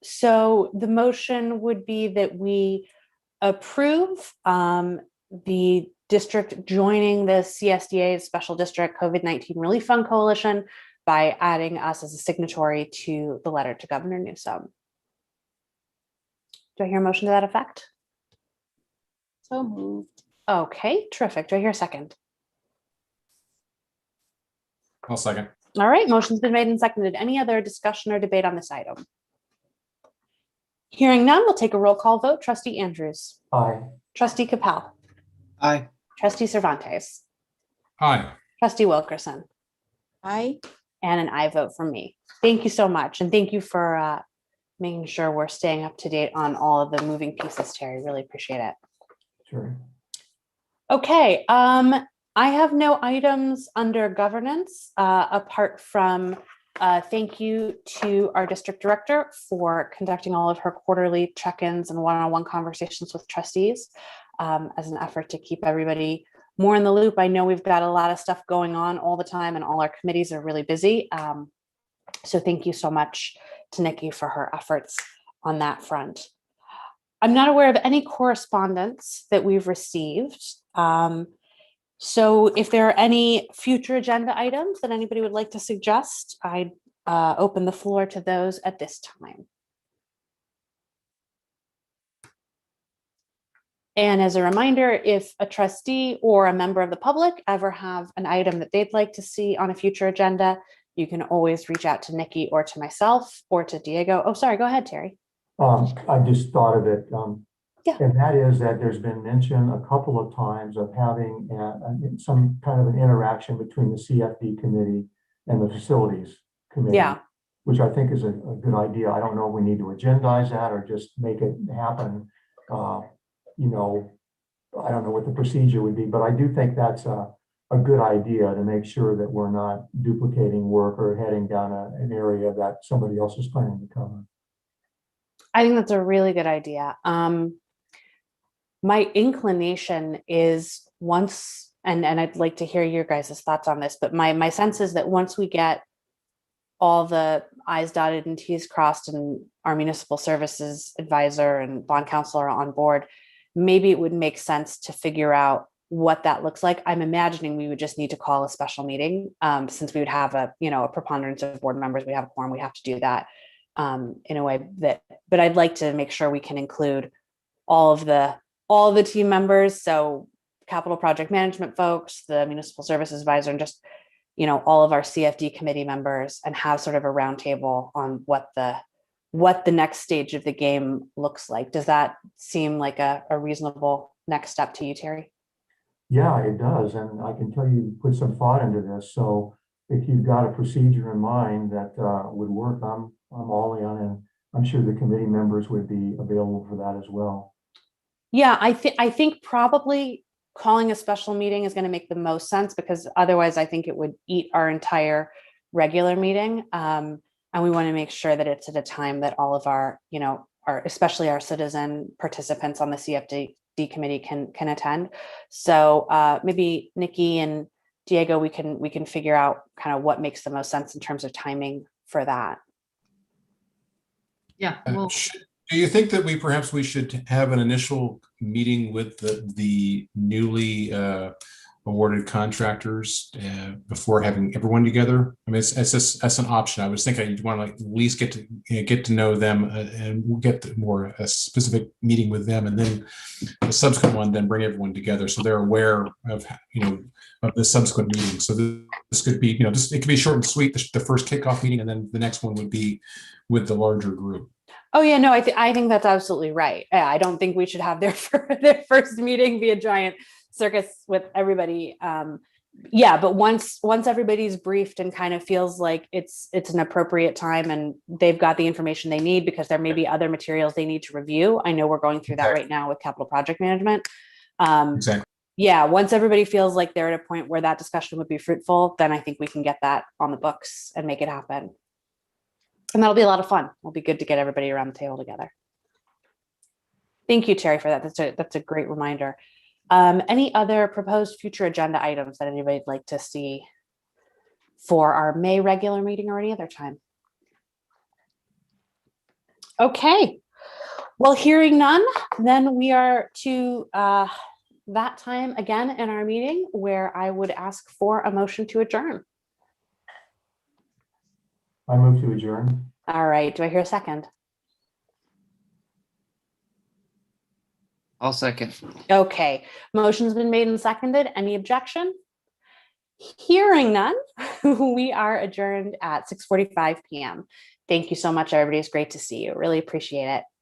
So the motion would be that we approve the district joining the CSDA Special District COVID-19 Relief Fund Coalition by adding us as a signatory to the letter to Governor Newsom. Do I hear a motion to that effect? So moved. Okay, terrific. Do I hear a second? I'll second. All right, motion's been made and seconded. Any other discussion or debate on this item? Hearing none, we'll take a roll call vote. Trustee Andrews. Aye. Trustee Capel. Aye. Trustee Cervantes. Aye. Trustee Wilkerson. Aye. And an aye vote from me. Thank you so much. And thank you for making sure we're staying up to date on all of the moving pieces, Terry. Really appreciate it. Sure. Okay, I have no items under governance apart from thank you to our district director for conducting all of her quarterly check-ins and one-on-one conversations with trustees as an effort to keep everybody more in the loop. I know we've got a lot of stuff going on all the time and all our committees are really busy. So thank you so much to Nikki for her efforts on that front. I'm not aware of any correspondence that we've received. So if there are any future agenda items that anybody would like to suggest, I'd open the floor to those at this time. And as a reminder, if a trustee or a member of the public ever have an item that they'd like to see on a future agenda, you can always reach out to Nikki or to myself or to Diego. Oh, sorry, go ahead, Terry. I just thought of it. Yeah. And that is that there's been mention a couple of times of having some kind of an interaction between the CFD committee and the facilities committee. Yeah. Which I think is a good idea. I don't know if we need to agendize that or just make it happen. You know, I don't know what the procedure would be, but I do think that's a good idea to make sure that we're not duplicating work or heading down an area that somebody else is planning to cover. I think that's a really good idea. My inclination is once, and I'd like to hear your guys' thoughts on this, but my sense is that once we get all the I's dotted and T's crossed and our municipal services advisor and bond counselor on board, maybe it would make sense to figure out what that looks like. I'm imagining we would just need to call a special meeting since we would have a preponderance of board members, we have a quorum, we have to do that in a way that, but I'd like to make sure we can include all of the team members. So capital project management folks, the municipal services advisor, and just, all of our CFD committee members, and have sort of a roundtable on what the next stage of the game looks like. Does that seem like a reasonable next step to you, Terry? Yeah, it does. And I can tell you put some thought into this. So if you've got a procedure in mind that would work, I'm all in, and I'm sure the committee members would be available for that as well. Yeah, I think probably calling a special meeting is going to make the most sense, because otherwise I think it would eat our entire regular meeting. And we want to make sure that it's at a time that all of our, especially our citizen participants on the CFD committee can attend. So maybe Nikki and Diego, we can figure out kind of what makes the most sense in terms of timing for that. Yeah. Well, do you think that we should have an initial meeting with the newly awarded contractors before having everyone together? I mean, it's just, that's an option. I was thinking you'd want to at least get to know them and we'll get a specific meeting with them, and then the subsequent one, then bring everyone together so they're aware of of the subsequent meeting. So this could be it could be short and sweet, the first kickoff meeting, and then the next one would be with the larger group. Oh yeah, no, I think that's absolutely right. I don't think we should have their first meeting be a giant circus with everybody. Yeah, but once everybody's briefed and kind of feels like it's an appropriate time and they've got the information they need, because there may be other materials they need to review. I know we're going through that right now with capital project management. Exactly. Yeah, once everybody feels like they're at a point where that discussion would be fruitful, then I think we can get that on the books and make it happen. And that'll be a lot of fun. It'll be good to get everybody around the table together. Thank you, Terry, for that. That's a great reminder. Any other proposed future agenda items that anybody'd like to see for our May regular meeting or any other time? Okay, well, hearing none, then we are to that time again in our meeting where I would ask for a motion to adjourn. I move to adjourn. All right, do I hear a second? I'll second. Okay, motion's been made and seconded. Any objection? Hearing none, we are adjourned at 6:45 p.m. Thank you so much, everybody. It's great to see you. Really appreciate it.